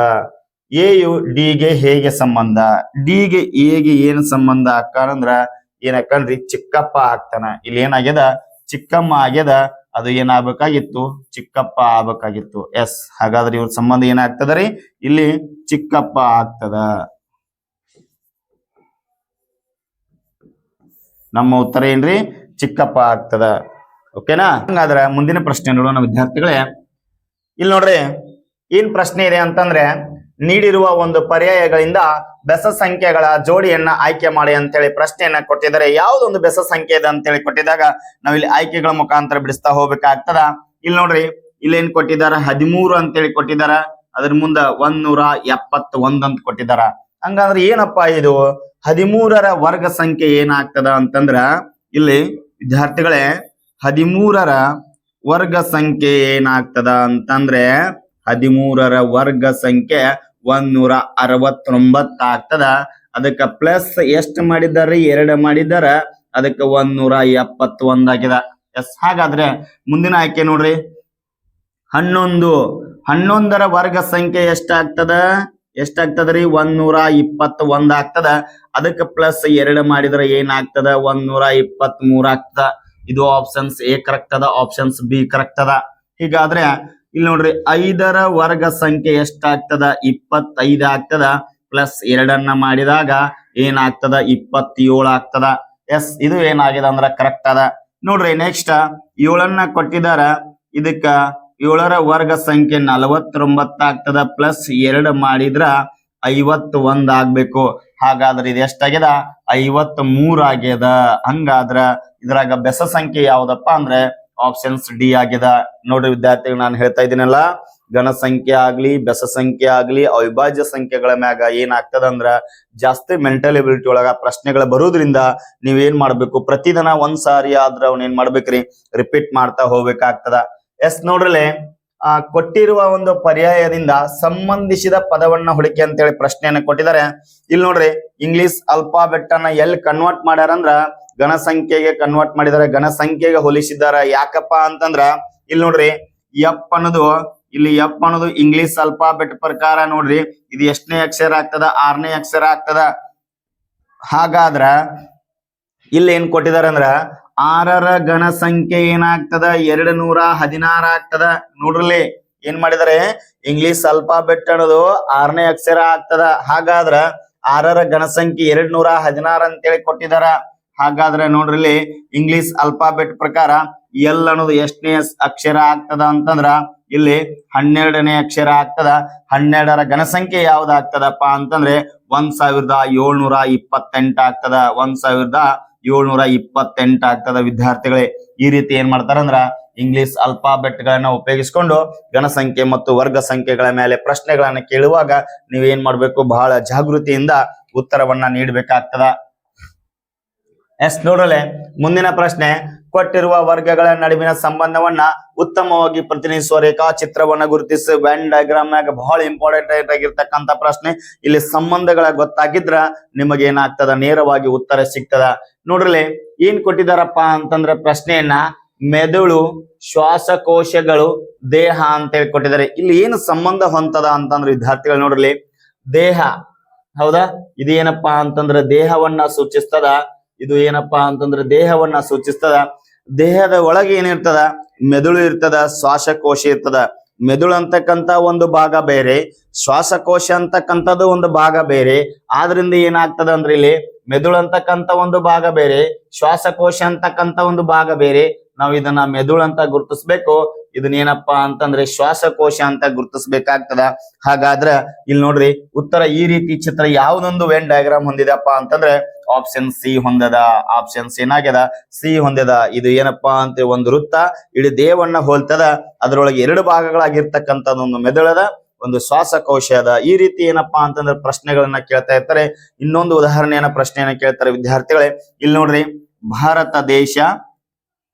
ಎ ಯು ಡಿ ಗೆ ಹೇಗೆ ಸಂಬಂಧ. ಡಿ ಗೆ ಎ ಗೆ ಏನ್ ಸಂಬಂಧ ಆಕ್ಕಾರಂದ್ರ ಏನಕ್ಕನ್ರಿ ಚಿಕ್ಕಪ್ಪ ಆಗ್ತಾನ. ಇಲ್ಲಿ ಏನಾಗ್ಯದ ಚಿಕ್ಕಮ್ಮ ಆಗ್ಯದ. ಅದು ಏನಾಗ್ಬೇಕಾಗಿತ್ತು ಚಿಕ್ಕಪ್ಪ ಆಗ್ಬೇಕಾಗಿತ್ತು. ಎಸ್, ಹಾಗಾದ್ರೆ ಇವ್ರ ಸಂಬಂಧ ಏನಾಗ್ತದ ರೀ ಇಲ್ಲಿ ಚಿಕ್ಕಪ್ಪ ಆಗ್ತದ. ನಮ್ಮ ಉತ್ತರ ಏನ್ರಿ ಚಿಕ್ಕಪ್ಪ ಆಗ್ತದ. ಓಕೆನಾ? ಹಂಗಾದ್ರೆ ಮುಂದಿನ ಪ್ರಶ್ನೆ ನೋಡೋಣ ವಿದ್ಯಾರ್ಥಿಗಳೇ. ಇಲ್ಲಿ ನೋಡ್ರಿ ಏನ್ ಪ್ರಶ್ನೆ ಇದೆ ಅಂತಂದ್ರೆ ನೀಡಿರುವ ಒಂದು ಪರ್ಯಾಯಗಳಿಂದ ಬೆಸ ಸಂಖ್ಯೆಗಳ ಜೋಡಿಯನ್ನ ಆಯ್ಕೆ ಮಾಡಿ ಅಂತೇಳಿ ಪ್ರಶ್ನೆಯನ್ನ ಕೊಟ್ಟಿದ್ದಾರೆ. ಯಾವ್ದೊಂದು ಬೆಸ ಸಂಖ್ಯೆ ಇದೆ ಅಂತೇಳಿ ಕೊಟ್ಟಿದಾಗ ನಾವ್ ಇಲ್ಲಿ ಆಯ್ಕೆಗಳ ಮುಖಾಂತರ ಬಿಡಿಸ್ತಾ ಹೋಗ್ಬೇಕಾಗ್ತದ. ಇಲ್ಲಿ ನೋಡ್ರಿ ಇಲ್ಲೇನ್ ಕೊಟ್ಟಿದಾರ 13 ಅಂತೇಳಿ ಕೊಟ್ಟಿದಾರ. ಅದ್ರ ಮುಂದ 171 ಅಂತ ಕೊಟ್ಟಿದಾರ. ಹಂಗಂದ್ರೆ ಏನಪ್ಪಾ ಇದು 13ರ ವರ್ಗ ಸಂಖ್ಯೆ ಏನಾಗ್ತದ ಅಂತಂದ್ರ ಇಲ್ಲಿ ವಿದ್ಯಾರ್ಥಿಗಳೇ 13ರ ವರ್ಗ ಸಂಖ್ಯೆ ಏನಾಗ್ತದ ಅಂತಂದ್ರೆ 13ರ ವರ್ಗ ಸಂಖ್ಯೆ 169 ಆಗ್ತದ. ಅದಕ್ಕ ಪ್ಲಸ್ ಎಷ್ಟು ಮಾಡಿದಾರೆ 2 ಮಾಡಿದಾರ, ಅದಕ್ಕೆ 171 ಆಗಿದೆ. ಎಸ್, ಹಾಗಾದ್ರೆ ಮುಂದಿನ ಆಯ್ಕೆ ನೋಡ್ರಿ 11ರ ವರ್ಗ ಸಂಖ್ಯೆ ಎಷ್ಟಾಗ್ತದ್ರಿ 121 ಆಗ್ತದ. ಅದಕ್ಕೆ ಪ್ಲಸ್ 2 ಮಾಡಿದ್ರೆ ಏನಾಗ್ತದ 123 ಆಗ್ತದ. ಇದು ಆಪ್ಷನ್ಸ್ ಎ ಕರೆಕ್ಟ್ ಅದ, ಆಪ್ಷನ್ಸ್ ಬಿ ಕರೆಕ್ಟ್ ಅದ. ಹೀಗಾದ್ರೆ ಇಲ್ಲಿ ನೋಡ್ರಿ 5ರ ವರ್ಗ ಸಂಖ್ಯೆ ಎಷ್ಟಾಗ್ತದ 25 ಆಗ್ತದ. ಪ್ಲಸ್ 2 ಮಾಡಿದಾಗ ಏನಾಗ್ತದ 27 ಆಗ್ತದ. ಎಸ್, ಇದು ಏನಾಗಿದೆ ಅಂದ್ರ ಕರೆಕ್ಟ್ ಅದ. ನೋಡ್ರಿ ನೆಕ್ಸ್ಟ್ 7 ಕೊಟ್ಟಿದಾರ. ಇದಕ್ಕ 7ರ ವರ್ಗ ಸಂಖ್ಯೆ 49 ಆಗ್ತದ. ಪ್ಲಸ್ 2 ಮಾಡಿದ್ರ 51 ಆಗ್ಬೇಕು. ಹಾಗಾದ್ರೆ ಇದು ಎಷ್ಟಾಗ್ಯದ 53 ಆಗ್ಯದ. ಹಂಗಾದ್ರ ಇದ್ರಾಗ ಬೆಸ ಸಂಖ್ಯೆ ಯಾವ್ದಪ್ಪ ಅಂದ್ರೆ ಆಪ್ಷನ್ಸ್ ಡಿ ಆಗ್ಯದ. ನೋಡ್ರಿ ವಿದ್ಯಾರ್ಥಿಗಳು, ನಾನು ಹೇಳ್ತಾ ಇದ್ದೀನಲ್ಲ, ಗಣ ಸಂಖ್ಯೆ ಆಗ್ಲಿ ಬೆಸ ಸಂಖ್ಯೆ ಆಗ್ಲಿ ಅವಿಭಾಜ್ಯ ಸಂಖ್ಯೆಗಳ ಮ್ಯಾಗ ಏನಾಗ್ತದ ಅಂದ್ರ ಜಾಸ್ತಿ ಮೆಂಟಲ್ ಎಬಿಲಿಟಿ ಒಳಗ ಪ್ರಶ್ನೆಗಳು ಬರೋದ್ರಿಂದ ನೀವೇನ್ ಮಾಡ್ಬೇಕು, ಪ್ರತಿದಿನ ಒಂದ್ಸಾರಿ ಆದ್ರ ಅವ್ನ ಏನ್ ಮಾಡ್ಬೇಕ್ರಿ ರಿಪೀಟ್ ಮಾಡ್ತಾ ಹೋಗ್ಬೇಕಾಗ್ತದ. ಎಸ್, ನೋಡ್ರಲೆ ಕೊಟ್ಟಿರುವ ಒಂದು ಪರ್ಯಾಯದಿಂದ ಸಂಬಂಧಿಸಿದ ಪದವನ್ನ ಹುಡುಕಿ ಅಂತೇಳಿ ಪ್ರಶ್ನೆಯನ್ನ ಕೊಟ್ಟಿದ್ದಾರೆ. ಇಲ್ಲಿ ನೋಡ್ರಿ ಇಂಗ್ಲಿಷ್ ಅಲ್ಫಾಬೆಟ್ ಅನ್ನ ಎಲ್ಲಿ ಕನ್ವರ್ಟ್ ಮಾಡ್ಯಾರಂದ್ರ ಗಣಸಂಖ್ಯೆಗೆ ಕನ್ವರ್ಟ್ ಮಾಡಿದಾರೆ, ಗಣಸಂಖ್ಯೆಗೆ ಹೋಲಿಸಿದಾರ. ಯಾಕಪ್ಪ ಅಂತಂದ್ರ ಇಲ್ಲಿ ನೋಡ್ರಿ ಎಫ್ ಅನ್ನೋದು ಇಂಗ್ಲಿಷ್ ಅಲ್ಫಾಬೆಟ್ ಪ್ರಕಾರ ನೋಡ್ರಿ ಇದು ಎಷ್ಟನೇ ಅಕ್ಷರ ಆಗ್ತದ 6ನೇ ಅಕ್ಷರ ಆಗ್ತದ. ಹಾಗಾದ್ರ ಇಲ್ಲಿ ಏನ್ ಕೊಟ್ಟಿದಾರ ಅಂದ್ರ 6ರ ಗಣ ಸಂಖ್ಯೆ ಏನಾಗ್ತದ 216 ಆಗ್ತದ. ನೋಡ್ರಲ್ಲಿ ಏನ್ ಮಾಡಿದಾರೆ, ಇಂಗ್ಲಿಷ್ ಅಲ್ಫಾಬೆಟ್ ಅನ್ನೋದು 6ನೇ ಅಕ್ಷರ ಆಗ್ತದ. ಹಾಗಾದ್ರ 6ರ ಗಣ ಸಂಖ್ಯೆ 216 ಅಂತೇಳಿ ಕೊಟ್ಟಿದಾರ. ಹಾಗಾದ್ರೆ ನೋಡ್ರಲ್ಲಿ ಇಂಗ್ಲಿಷ್ ಅಲ್ಫಾಬೆಟ್ ಪ್ರಕಾರ ಎಲ್ ಅನ್ನೋದು ಎಷ್ಟನೇ ಅಕ್ಷರ ಆಗ್ತದ ಅಂತಂದ್ರ ಇಲ್ಲಿ 12ನೇ ಅಕ್ಷರ ಆಗ್ತದ. 12ರ ಗಣಸಂಖ್ಯೆ ಯಾವ್ದಾಗ್ತದಪ್ಪ ಅಂತಂದ್ರೆ 1728 ಆಗ್ತದ. 1728 ಆಗ್ತದ. ವಿದ್ಯಾರ್ಥಿಗಳೇ, ಈ ರೀತಿ ಏನ್ ಮಾಡ್ತಾರಂದ್ರ ಇಂಗ್ಲಿಷ್ ಅಲ್ಫಾಬೆಟ್ ಗಳನ್ನ ಉಪಯೋಗಿಸಿಕೊಂಡು ಗಣಸಂಖ್ಯೆ ಮತ್ತು ವರ್ಗ ಸಂಖ್ಯೆಗಳ ಮೇಲೆ ಪ್ರಶ್ನೆಗಳನ್ನ ಕೇಳುವಾಗ ನೀವೇನ್ ಮಾಡ್ಬೇಕು, ಬಹಳ ಜಾಗೃತಿಯಿಂದ ಉತ್ತರವನ್ನ ನೀಡಬೇಕಾಗ್ತದ. ಎಸ್, ನೋಡ್ರಲೆ ಮುಂದಿನ ಪ್ರಶ್ನೆ, ಕೊಟ್ಟಿರುವ ವರ್ಗಗಳ ನಡುವಿನ ಸಂಬಂಧವನ್ನ ಉತ್ತಮವಾಗಿ ಪ್ರತಿನಿಧಿಸುವ ರೇಖಾಚಿತ್ರವನ್ನ ಗುರುತಿಸಿ. ವೆನ್ ಡಯಾಗ್ರಾಮ್ ನಾಗ ಬಹಳ ಇಂಪಾರ್ಟೆಂಟ್ ಆಗಿರ್ತಕ್ಕಂಥ ಪ್ರಶ್ನೆ. ಇಲ್ಲಿ ಸಂಬಂಧಗಳ ಗೊತ್ತಾಗಿದ್ರ ನಿಮಗೆ ಏನಾಗ್ತದ, ನೇರವಾಗಿ ಉತ್ತರ ಸಿಗ್ತದ. ನೋಡ್ರಲೆ ಏನ್ ಕೊಟ್ಟಿದಾರಪ್ಪ ಅಂತಂದ್ರೆ ಪ್ರಶ್ನೆಯನ್ನ ಮೆದುಳು, ಶ್ವಾಸಕೋಶಗಳು, ದೇಹ ಅಂತೇಳಿ ಕೊಟ್ಟಿದ್ದಾರೆ. ಇಲ್ಲಿ ಏನು ಸಂಬಂಧ ಹೊಂದದ ಅಂತಂದ್ರೆ ವಿದ್ಯಾರ್ಥಿಗಳು ನೋಡ್ರಲಿ, ದೇಹ ಹೌದಾ, ಇದೇನಪ್ಪಾ ಅಂತಂದ್ರೆ ದೇಹವನ್ನ ಸೂಚಿಸ್ತದ. ಇದು ಏನಪ್ಪಾ ಅಂತಂದ್ರೆ ದೇಹವನ್ನ ಸೂಚಿಸ್ತದ. ದೇಹದ ಒಳಗೆ ಏನಿರ್ತದ, ಮೆದುಳು ಇರ್ತದ, ಶ್ವಾಸಕೋಶ ಇರ್ತದ. ಮೆದುಳು ಅಂತಕ್ಕಂತ ಒಂದು ಭಾಗ ಬೇರೆ, ಶ್ವಾಸಕೋಶ ಅಂತಕ್ಕಂಥದ್ದು ಒಂದು ಭಾಗ ಬೇರೆ. ಆದ್ರಿಂದ ಏನಾಗ್ತದ ಅಂದ್ರೆ ಇಲ್ಲಿ ಮೆದುಳು ಅಂತಕ್ಕಂಥ ಒಂದು ಭಾಗ ಬೇರೆ, ಶ್ವಾಸಕೋಶ ಅಂತಕ್ಕಂಥ ಒಂದು ಭಾಗ ಬೇರೆ. ನಾವು ಇದನ್ನ ಮೆದುಳು ಅಂತ ಗುರುತಿಸ್ಬೇಕು, ಇದನ್ನೇನಪ್ಪಾ ಅಂತಂದ್ರೆ ಶ್ವಾಸಕೋಶ ಅಂತ ಗುರುತಿಸ್ಬೇಕಾಗ್ತದ. ಹಾಗಾದ್ರ ಇಲ್ಲಿ ನೋಡ್ರಿ ಉತ್ತರ ಈ ರೀತಿ ಚಿತ್ರ ಯಾವ್ದೊಂದು ವೆನ್ ಡಯಾಗ್ರಾಮ್ ಹೊಂದಿದಪ್ಪ ಅಂತಂದ್ರೆ ಆಪ್ಷನ್ ಸಿ ಹೊಂದದ. ಆಪ್ಷನ್ಸ್ ಏನಾಗ್ಯದ, ಸಿ ಹೊಂದದ. ಇದು ಏನಪ್ಪಾ ಅಂತ ಒಂದು ವೃತ್ತ ಇಡೀ ದೇಹವನ್ನ ಹೋಲ್ತದ. ಅದರೊಳಗೆ 2 ಭಾಗಗಳಾಗಿರ್ತಕ್ಕಂಥದ್ದೊಂದು ಮೆದುಳದ, ಒಂದು ಶ್ವಾಸಕೋಶ ಅದ. ಈ ರೀತಿ ಏನಪ್ಪಾ ಅಂತಂದ್ರೆ ಪ್ರಶ್ನೆಗಳನ್ನ ಕೇಳ್ತಾ ಇರ್ತಾರೆ. ಇನ್ನೊಂದು ಉದಾಹರಣೆಯನ್ನ ಪ್ರಶ್ನೆಯನ್ನ ಕೇಳ್ತಾರೆ ವಿದ್ಯಾರ್ಥಿಗಳೇ. ಇಲ್ಲಿ ನೋಡ್ರಿ ಭಾರತ ದೇಶ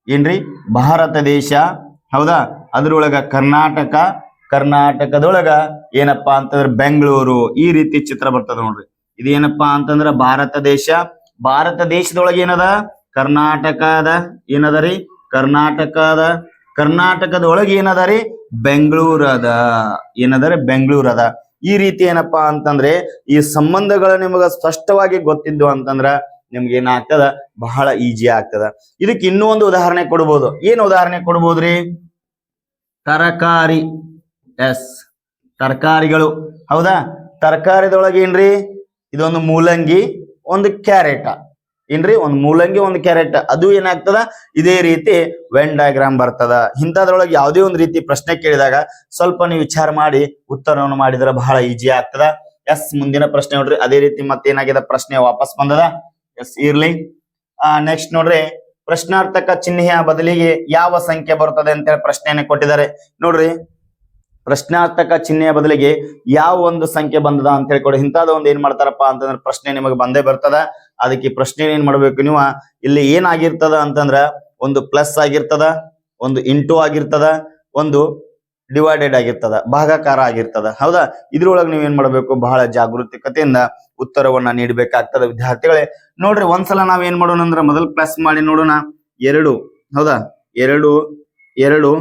ಏನ್ರಿ, ಭಾರತ ದೇಶ ಹೌದಾ, ಅದ್ರೊಳಗ ಕರ್ನಾಟಕದೊಳಗ ಏನಪ್ಪಾ ಅಂತಂದ್ರೆ ಬೆಂಗಳೂರು. ಈ ರೀತಿ ಚಿತ್ರ ಬರ್ತದ ನೋಡ್ರಿ. ಇದೇನಪ್ಪಾ ಅಂತಂದ್ರ ಭಾರತ ದೇಶ, ಭಾರತ ದೇಶದೊಳಗೆ ಏನದ ಕರ್ನಾಟಕದ ಏನದರಿ, ಕರ್ನಾಟಕದೊಳಗೆ ಏನದರಿ ಬೆಂಗಳೂರದ, ಏನದರಿ ಬೆಂಗಳೂರದ. ಈ ರೀತಿ ಏನಪ್ಪಾ ಅಂತಂದ್ರೆ ಈ ಸಂಬಂಧಗಳು ನಿಮಗ ಸ್ಪಷ್ಟವಾಗಿ ಗೊತ್ತಿದ್ದು ಅಂತಂದ್ರ ನಿಮ್ಗೆ ಏನಾಗ್ತದ, ಬಹಳ ಈಜಿ ಆಗ್ತದ. ಇದಕ್ಕೆ ಇನ್ನೂ ಒಂದು ಉದಾಹರಣೆ ಕೊಡ್ಬೋದು. ಏನ್ ಉದಾಹರಣೆ ಕೊಡ್ಬೋದ್ರಿ, ತರಕಾರಿ. ಎಸ್, ತರಕಾರಿಗಳು ಹೌದಾ. ತರಕಾರಿದೊಳಗೆ ಏನ್ರಿ, ಇದೊಂದು ಮೂಲಂಗಿ, ಒಂದು ಕ್ಯಾರೆಟ್ ಏನ್ರಿ, ಒಂದು ಮೂಲಂಗಿ ಒಂದು ಕ್ಯಾರೆಟ್. ಅದು ಏನಾಗ್ತದ, ಇದೇ ರೀತಿ ವೆನ್ ಡಯಾಗ್ರಾಮ್ ಬರ್ತದ. ಇಂಥದ್ರೊಳಗೆ ಯಾವುದೇ ಒಂದು ರೀತಿ ಪ್ರಶ್ನೆ ಕೇಳಿದಾಗ ಸ್ವಲ್ಪ ನೀವು ವಿಚಾರ ಮಾಡಿ ಉತ್ತರವನ್ನು ಮಾಡಿದ್ರೆ ಬಹಳ ಈಜಿ ಆಗ್ತದ. ಎಸ್, ಮುಂದಿನ ಪ್ರಶ್ನೆ ನೋಡ್ರಿ. ಅದೇ ರೀತಿ ಮತ್ತೇನಾಗಿದೆ, ಪ್ರಶ್ನೆ ವಾಪಸ್ ಬಂದದ. ಎಸ್, ಇರ್ಲಿ. ನೆಕ್ಸ್ಟ್ ನೋಡ್ರಿ, ಪ್ರಶ್ನಾರ್ಥಕ ಚಿಹ್ನೆಯ ಬದಲಿಗೆ ಯಾವ ಸಂಖ್ಯೆ ಬರ್ತದೆ ಅಂತ ಹೇಳಿ ಪ್ರಶ್ನೆಯನ್ನು ಕೊಟ್ಟಿದ್ದಾರೆ. ನೋಡ್ರಿ ಪ್ರಶ್ನಾರ್ಥಕ ಚಿಹ್ನೆಯ ಬದಲಿಗೆ ಯಾವ ಒಂದು ಸಂಖ್ಯೆ ಬಂದದ ಅಂತ ಹೇಳಿ ಕೊಡಿ. ಇಂಥದ್ದು ಒಂದು ಏನ್ ಮಾಡ್ತಾರಪ್ಪ ಅಂತಂದ್ರೆ ಪ್ರಶ್ನೆ ನಿಮಗೆ ಬಂದೇ ಬರ್ತದ. ಅದಕ್ಕೆ ಪ್ರಶ್ನೆ ಏನ್ ಮಾಡ್ಬೇಕು ನೀವು, ಇಲ್ಲಿ ಏನಾಗಿರ್ತದ ಅಂತಂದ್ರ ಒಂದು ಪ್ಲಸ್ ಆಗಿರ್ತದ, ಒಂದು ಇಂಟು ಆಗಿರ್ತದ, ಒಂದು ಡಿವೈಡೆಡ್ ಆಗಿರ್ತದ, ಭಾಗಾಕಾರ ಆಗಿರ್ತದ. ಹೌದಾ? ಇದ್ರೊಳಗೆ ನೀವ್ ಏನ್ ಮಾಡ್ಬೇಕು, ಬಹಳ ಜಾಗರೂಕತೆಯಿಂದ ಉತ್ತರವನ್ನ ನೀಡಬೇಕಾಗ್ತದ ವಿದ್ಯಾರ್ಥಿಗಳೇ. ನೋಡ್ರಿ ಒಂದ್ಸಲ ನಾವ್ ಏನ್ ಮಾಡೋಣ ಅಂದ್ರೆ ಮೊದಲು ಪ್ಲಸ್ ಮಾಡಿ ನೋಡೋಣ. 2, ಹೌದಾ, 2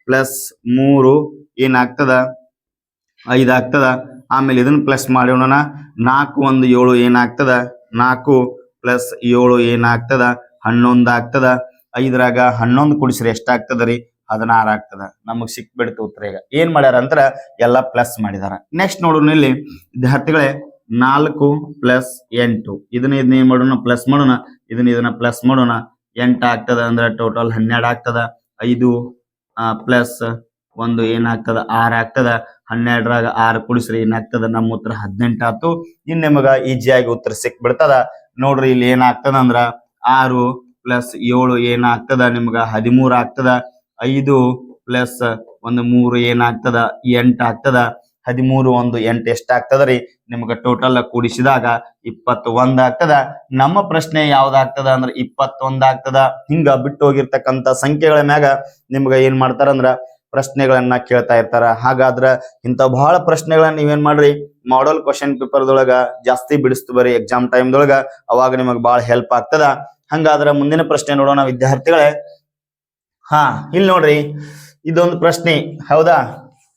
ಪ್ಲಸ್ 3 ಏನಾಗ್ತದ, 5 ಆಗ್ತದ. ಆಮೇಲೆ ಇದನ್ನ ಪ್ಲಸ್ ಮಾಡೋಣ. 4 1 7 ಏನಾಗ್ತದ, 4 ಪ್ಲಸ್ 7 ಏನಾಗ್ತದ, 11 ಆಗ್ತದ. 5ರಾಗ 11 ಕೂಡಿಸ್ರಿ ಎಷ್ಟಾಗ್ತದ ರೀ, 16 ಆಗ್ತದ. ನಮಗ್ ಸಿಕ್ಬಿಡ್ತು ಉತ್ತರ. ಈಗ ಏನ್ ಮಾಡ್ಯಾರ ಅಂದ್ರ ಎಲ್ಲ ಪ್ಲಸ್ ಮಾಡಿದಾರ. ನೆಕ್ಸ್ಟ್ ನೋಡೋಣ ಇಲ್ಲಿ ವಿದ್ಯಾರ್ಥಿಗಳೇ, 4 ಪ್ಲಸ್ 8 ಇದನ್ನ ಏನ್ ಮಾಡೋಣ, ಪ್ಲಸ್ ಮಾಡೋಣ. ಇದನ್ನ ಪ್ಲಸ್ ಮಾಡೋಣ. 8 ಆಗ್ತದ ಅಂದ್ರೆ ಟೋಟಲ್ 12 ಆಗ್ತದ. 5 ಪ್ಲಸ್ 1 ಏನಾಗ್ತದ, 6 ಆಗ್ತದ. 12ರಾಗ 6 ಕೂಡಿಸ್ರಿ ಏನಾಗ್ತದ, ನಮ್ಮ ಉತ್ತರ 18 ಆತು. ಇನ್ ನಿಮಗ ಈಜಿಯಾಗಿ ಉತ್ತರ ಸಿಕ್ಬಿಡ್ತದ. ನೋಡ್ರಿ ಇಲ್ಲಿ ಏನಾಗ್ತದ ಅಂದ್ರ 6 ಪ್ಲಸ್ 7 ಏನಾಗ್ತದ, ನಿಮ್ಗ 13 ಆಗ್ತದ. 5 ಪ್ಲಸ್ 1 3 ಏನಾಗ್ತದ, 8 ಆಗ್ತದ. 13 1 8 ಎಷ್ಟಾಗ್ತದ ರೀ, ನಿಮ್ಗ ಟೋಟಲ್ ಕೂಡಿಸಿದಾಗ 21 ಆಗ್ತದ. ನಮ್ಮ ಪ್ರಶ್ನೆ ಯಾವ್ದಾಗ್ತದ ಅಂದ್ರ 21 ಆಗ್ತದ. ಹಿಂಗ ಬಿಟ್ಟು ಹೋಗಿರ್ತಕ್ಕಂಥ ಸಂಖ್ಯೆಗಳ ಮ್ಯಾಗ ನಿಮ್ಗ ಏನ್ ಮಾಡ್ತಾರಂದ್ರ ಪ್ರಶ್ನೆಗಳನ್ನ ಕೇಳ್ತಾ ಇರ್ತಾರ. ಹಾಗಾದ್ರ ಇಂಥ ಬಹಳ ಪ್ರಶ್ನೆಗಳನ್ನ ನೀವೇನ್ ಮಾಡ್ರಿ, ಮಾಡಲ್ ಕ್ವಶನ್ ಪೇಪರ್ದೊಳಗ ಜಾಸ್ತಿ ಬಿಡಿಸ್ತು ಬರ್ರಿ ಎಕ್ಸಾಮ್ ಟೈಮ್ದೊಳಗ. ಅವಾಗ ನಿಮಗ್ ಬಹಳ ಹೆಲ್ಪ್ ಆಗ್ತದ. ಹಂಗಾದ್ರ ಮುಂದಿನ ಪ್ರಶ್ನೆ ನೋಡೋಣ ವಿದ್ಯಾರ್ಥಿಗಳೇ. ಇಲ್ಲಿ ನೋಡ್ರಿ, ಇದೊಂದು ಪ್ರಶ್ನೆ. ಹೌದಾ?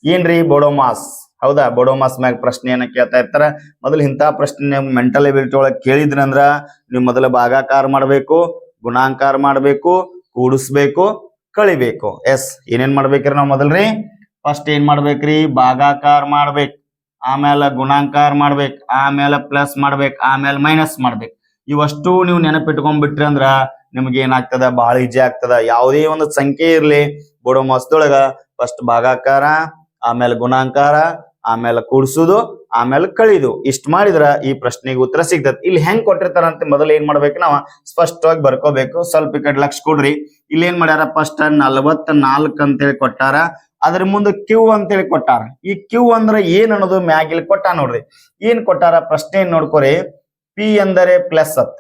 ಏನ್ರಿ, ಬೋಡೋಮಾಸ್. ಹೌದಾ? ಬೋಡೋಮಾಸ್ ಮ್ಯಾಗ ಪ್ರಶ್ನೆಯನ್ನ ಕೇಳ್ತಾ ಇರ್ತಾರ. ಮೊದಲು ಇಂಥ ಪ್ರಶ್ನೆ ಮೆಂಟಲ್ ಎಬಿಲಿಟಿ ಒಳಗೆ ಕೇಳಿದ್ರಂದ್ರ ನೀವು ಮೊದಲು ಭಾಗಾಕಾರ ಮಾಡ್ಬೇಕು, ಗುಣಾಕಾರ ಮಾಡ್ಬೇಕು, ಕೂಡಿಸ್ಬೇಕು, ಕಳಿಬೇಕು. ಎಸ್, ಏನೇನ್ ಮಾಡ್ಬೇಕ್ರಿ ನಾವು ಮೊದಲ್ರಿ? ಫಸ್ಟ್ ಏನ್ ಮಾಡ್ಬೇಕ್ರಿ, ಭಾಗಾಕಾರ ಮಾಡ್ಬೇಕು, ಆಮೇಲೆ ಗುಣಾಕಾರ ಮಾಡ್ಬೇಕು, ಆಮೇಲೆ ಪ್ಲಸ್ ಮಾಡ್ಬೇಕು, ಆಮೇಲೆ ಮೈನಸ್ ಮಾಡ್ಬೇಕು. ಇವಷ್ಟು ನೀವು ನೆನಪಿಟ್ಕೊಂಡ್ಬಿಟ್ರಿ ಅಂದ್ರ ನಿಮ್ಗೆ ಏನಾಗ್ತದ, ಬಹಳ ಈಜಿ ಆಗ್ತದ. ಯಾವುದೇ ಒಂದು ಸಂಖ್ಯೆ ಇರ್ಲಿ ಬೋಡೋಮಾಸ್ದೊಳಗ ಫಸ್ಟ್ ಭಾಗಾಕಾರ, ಆಮೇಲೆ ಗುಣಾಕಾರ, ಆಮೇಲೆ ಕೂಡ್ಸುದು, ಆಮೇಲೆ ಕಳಿದು, ಇಷ್ಟ ಮಾಡಿದ್ರ ಈ ಪ್ರಶ್ನೆಗೆ ಉತ್ತರ ಸಿಗ್ತದೆ. ಇಲ್ಲಿ ಹೆಂಗ್ ಕೊಟ್ಟಿರ್ತಾರ ಅಂತ ಮೊದಲು ಏನ್ ಮಾಡ್ಬೇಕು, ನಾವ್ ಸ್ಪಷ್ಟವಾಗಿ ಬರ್ಕೋಬೇಕು. ಸ್ವಲ್ಪ ಈ ಕಡೆ ಲಕ್ಷ ಕೊಡ್ರಿ. ಇಲ್ಲಿ ಏನ್ ಮಾಡ್ಯಾರ, ಫಸ್ಟ್ 44 ಅಂತೇಳಿ ಕೊಟ್ಟಾರ. ಅದ್ರ ಮುಂದೆ ಕ್ಯೂ ಅಂತೇಳಿ ಕೊಟ್ಟಾರ. ಈ ಕ್ಯೂ ಅಂದ್ರೆ ಏನ್ ಅನ್ನೋದು ಮ್ಯಾಗಿಲ್ ಕೊಟ್ಟ ನೋಡ್ರಿ. ಏನ್ ಕೊಟ್ಟಾರ ಪ್ರಶ್ನೆ ನೋಡ್ಕೊರಿ. ಪಿ ಎಂದರೆ ಪ್ಲಸ್ 10,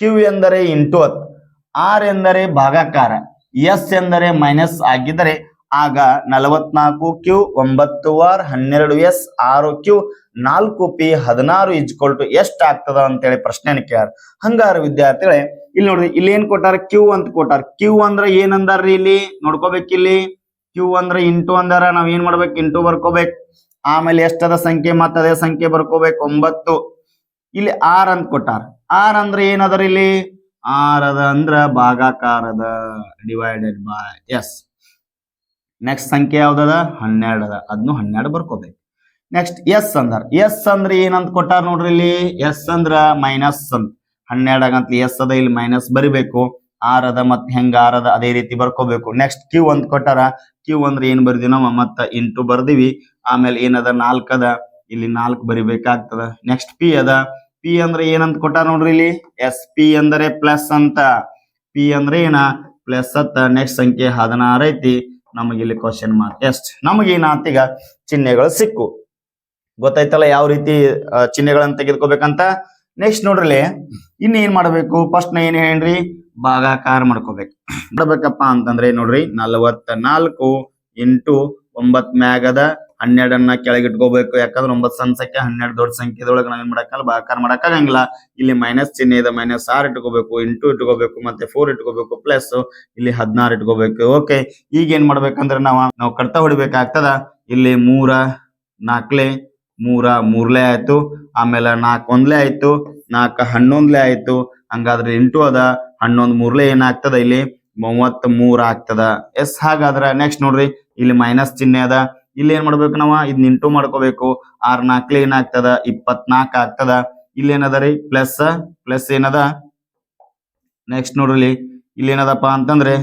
ಕ್ಯೂ ಎಂದರೆ ಇಂಟು 10, ಆರ್ ಎಂದರೆ ಭಾಗಾಕಾರ, ಎಸ್ ಎಂದರೆ ಮೈನಸ್ ಆಗಿದ್ದರೆ ಆಗ 44 Q 9 R 12 S 6 Q 4 P 16 = ಎಷ್ಟ್ ಆಗ್ತದ ಅಂತೇಳಿ ಪ್ರಶ್ನೆ ಕೇಳ್ಯಾರ. ಹಂಗಾರ ವಿದ್ಯಾರ್ಥಿಗಳೇ ಇಲ್ಲಿ ನೋಡ್ರಿ, ಇಲ್ಲಿ ಏನ್ ಕೊಟ್ಟಾರ, ಕ್ಯೂ ಅಂತ ಕೊಟ್ಟಾರ. ಕ್ಯೂ ಅಂದ್ರ ಏನ್ ಅಂದಾರ್ರಿ, ಇಲ್ಲಿ ನೋಡ್ಕೋಬೇಕು. ಇಲ್ಲಿ ಕ್ಯೂ ಅಂದ್ರ ಇಂಟು ಅಂದಾರ. ನಾವ್ ಏನ್ ಮಾಡ್ಬೇಕು, ಇಂಟು ಬರ್ಕೋಬೇಕು. ಆಮೇಲೆ ಎಷ್ಟದ ಸಂಖ್ಯೆ ಮತ್ತ ಅದೇ ಸಂಖ್ಯೆ ಬರ್ಕೋಬೇಕು, 9. ಇಲ್ಲಿ ಆರ್ ಅಂತ ಕೊಟ್ಟಾರ. ಆರ್ ಅಂದ್ರೆ ಏನದರ, ಇಲ್ಲಿ ಆರ್ ಅದ ಅಂದ್ರ ಭಾಗಾಕಾರದ, ಡಿವೈಡೆಡ್ ಬೈ ಎಸ್. ನೆಕ್ಸ್ಟ್ ಸಂಖ್ಯೆ ಯಾವ್ದದ, 12 ಅದ. ಅದನ್ನು 12 ಬರ್ಕೋಬೇಕು. ನೆಕ್ಸ್ಟ್ ಎಸ್ ಅಂದಾರ. ಎಸ್ ಅಂದ್ರೆ ಏನಂತ ಕೊಟ್ಟಾರ ನೋಡ್ರಿ. ಇಲ್ಲಿ ಎಸ್ ಅಂದ್ರ ಮೈನಸ್ ಅಂತ. 12 ಆಗಂತ ಎಸ್ ಅದ, ಇಲ್ಲಿ ಮೈನಸ್ ಬರಿಬೇಕು. ಆರ್ ಅದ, ಮತ್ ಹೆಂಗ ಆರ್ ಅದ ಅದೇ ರೀತಿ ಬರ್ಕೋಬೇಕು. ನೆಕ್ಸ್ಟ್ ಕ್ಯೂ ಅಂತ ಕೊಟ್ಟಾರ. ಕ್ಯೂ ಅಂದ್ರೆ ಏನ್ ಬರ್ದಿವಿ ನಾವು, ಮತ್ತ ಇಂಟು ಬರ್ದಿವಿ. ಆಮೇಲೆ ಏನದ, 4 ಅದ, ಇಲ್ಲಿ 4 ಬರಿಬೇಕಾಗ್ತದ. ನೆಕ್ಸ್ಟ್ ಪಿ ಅದ. ಪಿ ಅಂದ್ರೆ ಏನಂತ ಕೊಟ್ಟಾರ ನೋಡ್ರಿ. ಇಲ್ಲಿ ಎಸ್. ಪಿ ಅಂದರೆ ಪ್ಲಸ್ ಅಂತ. ಪಿ ಅಂದ್ರೆ ಏನ, ಪ್ಲಸ್ ಅತ್ತ. ನೆಕ್ಸ್ಟ್ ಸಂಖ್ಯೆ 16 ಐತಿ. ನಮಗೆ ಇಲ್ಲಿ ಕ್ವಶನ್ ಮಾರ್ಕ್. ಎಷ್ಟ್ ನಮಗೇನಾತ, ಈಗ ಚಿಹ್ನೆಗಳು ಸಿಕ್ಕು. ಗೊತ್ತಾಯ್ತಲ್ಲ ಯಾವ ರೀತಿ ಚಿಹ್ನೆಗಳನ್ನ ತೆಗೆದುಕೋಬೇಕಂತ. ನೆಕ್ಸ್ಟ್ ನೋಡ್ರಿ, ಇನ್ನು ಏನ್ ಮಾಡ್ಬೇಕು, ಫಸ್ಟ್ ಏನ್ ಹೇಳ್ರಿ, ಭಾಗಾಕಾರ ಮಾಡ್ಕೋಬೇಕು. ಮಾಡ್ಬೇಕಪ್ಪ ಅಂತಂದ್ರೆ ನೋಡ್ರಿ, 44 ಇಂಟು 9 ಮ್ಯಾಗದ 12 ಕೆಳಗಿಟ್ಕೋಬೇಕು. ಯಾಕಂದ್ರೆ 9 ಸಣ್ಣ ಸಂಖ್ಯೆ, 12 ದೊಡ್ಡ ಸಂಖ್ಯೆದೊಳಗೆ ನಾವೇನ್ ಮಾಡಕ್ಕಲ್ಲ, ಭಾಗಾಕಾರ ಮಾಡಕ್ಕಾಗಂಗಿಲ್ಲ. ಇಲ್ಲಿ ಮೈನಸ್ ಚಿಹ್ನೆ ಇದೆ, -6 ಇಟ್ಕೋಬೇಕು, ಇಂಟು ಇಟ್ಕೋಬೇಕು, ಮತ್ತೆ 4 ಇಟ್ಕೋಬೇಕು, ಪ್ಲಸ್ ಇಲ್ಲಿ 16 ಇಟ್ಕೋಬೇಕು. ಓಕೆ, ಈಗ ಏನ್ ಮಾಡ್ಬೇಕಂದ್ರೆ ನಾವು ಕಡ್ತಾ ಹೊಡಿಬೇಕಾಗ್ತದ. ಇಲ್ಲಿ 3 4 3 3 ಆಯ್ತು. ಆಮೇಲೆ 4 1 ಆಯ್ತು, 4 11 ಆಯ್ತು. ಹಂಗಾದ್ರೆ ಇಂಟು ಅದ, 11 3 ಏನಾಗ್ತದ, ಇಲ್ಲಿ 33 ಆಗ್ತದ. ಎಸ್. ಹಾಗಾದ್ರ ನೆಕ್ಸ್ಟ್ ನೋಡ್ರಿ, ಇಲ್ಲಿ ಮೈನಸ್ ಚಿಹ್ನೆ ಅದ. ಇಲ್ಲಿ ಏನ್ ಮಾಡ್ಬೇಕು, ನಾವು ಇದನ್ನ ಇಂಟು ಮಾಡ್ಕೋಬೇಕು. 6 4 ಏನಾಗ್ತದ, 24 ಆಗ್ತದ. ಇಲ್ಲಿ ಏನದ ರೀ, ಪ್ಲಸ್ ಏನದ. ನೆಕ್ಸ್ಟ್ ನೋಡ್ರಿ, ಇಲ್ಲಿ ಏನದಪ್ಪ ಅಂತಂದ್ರೆ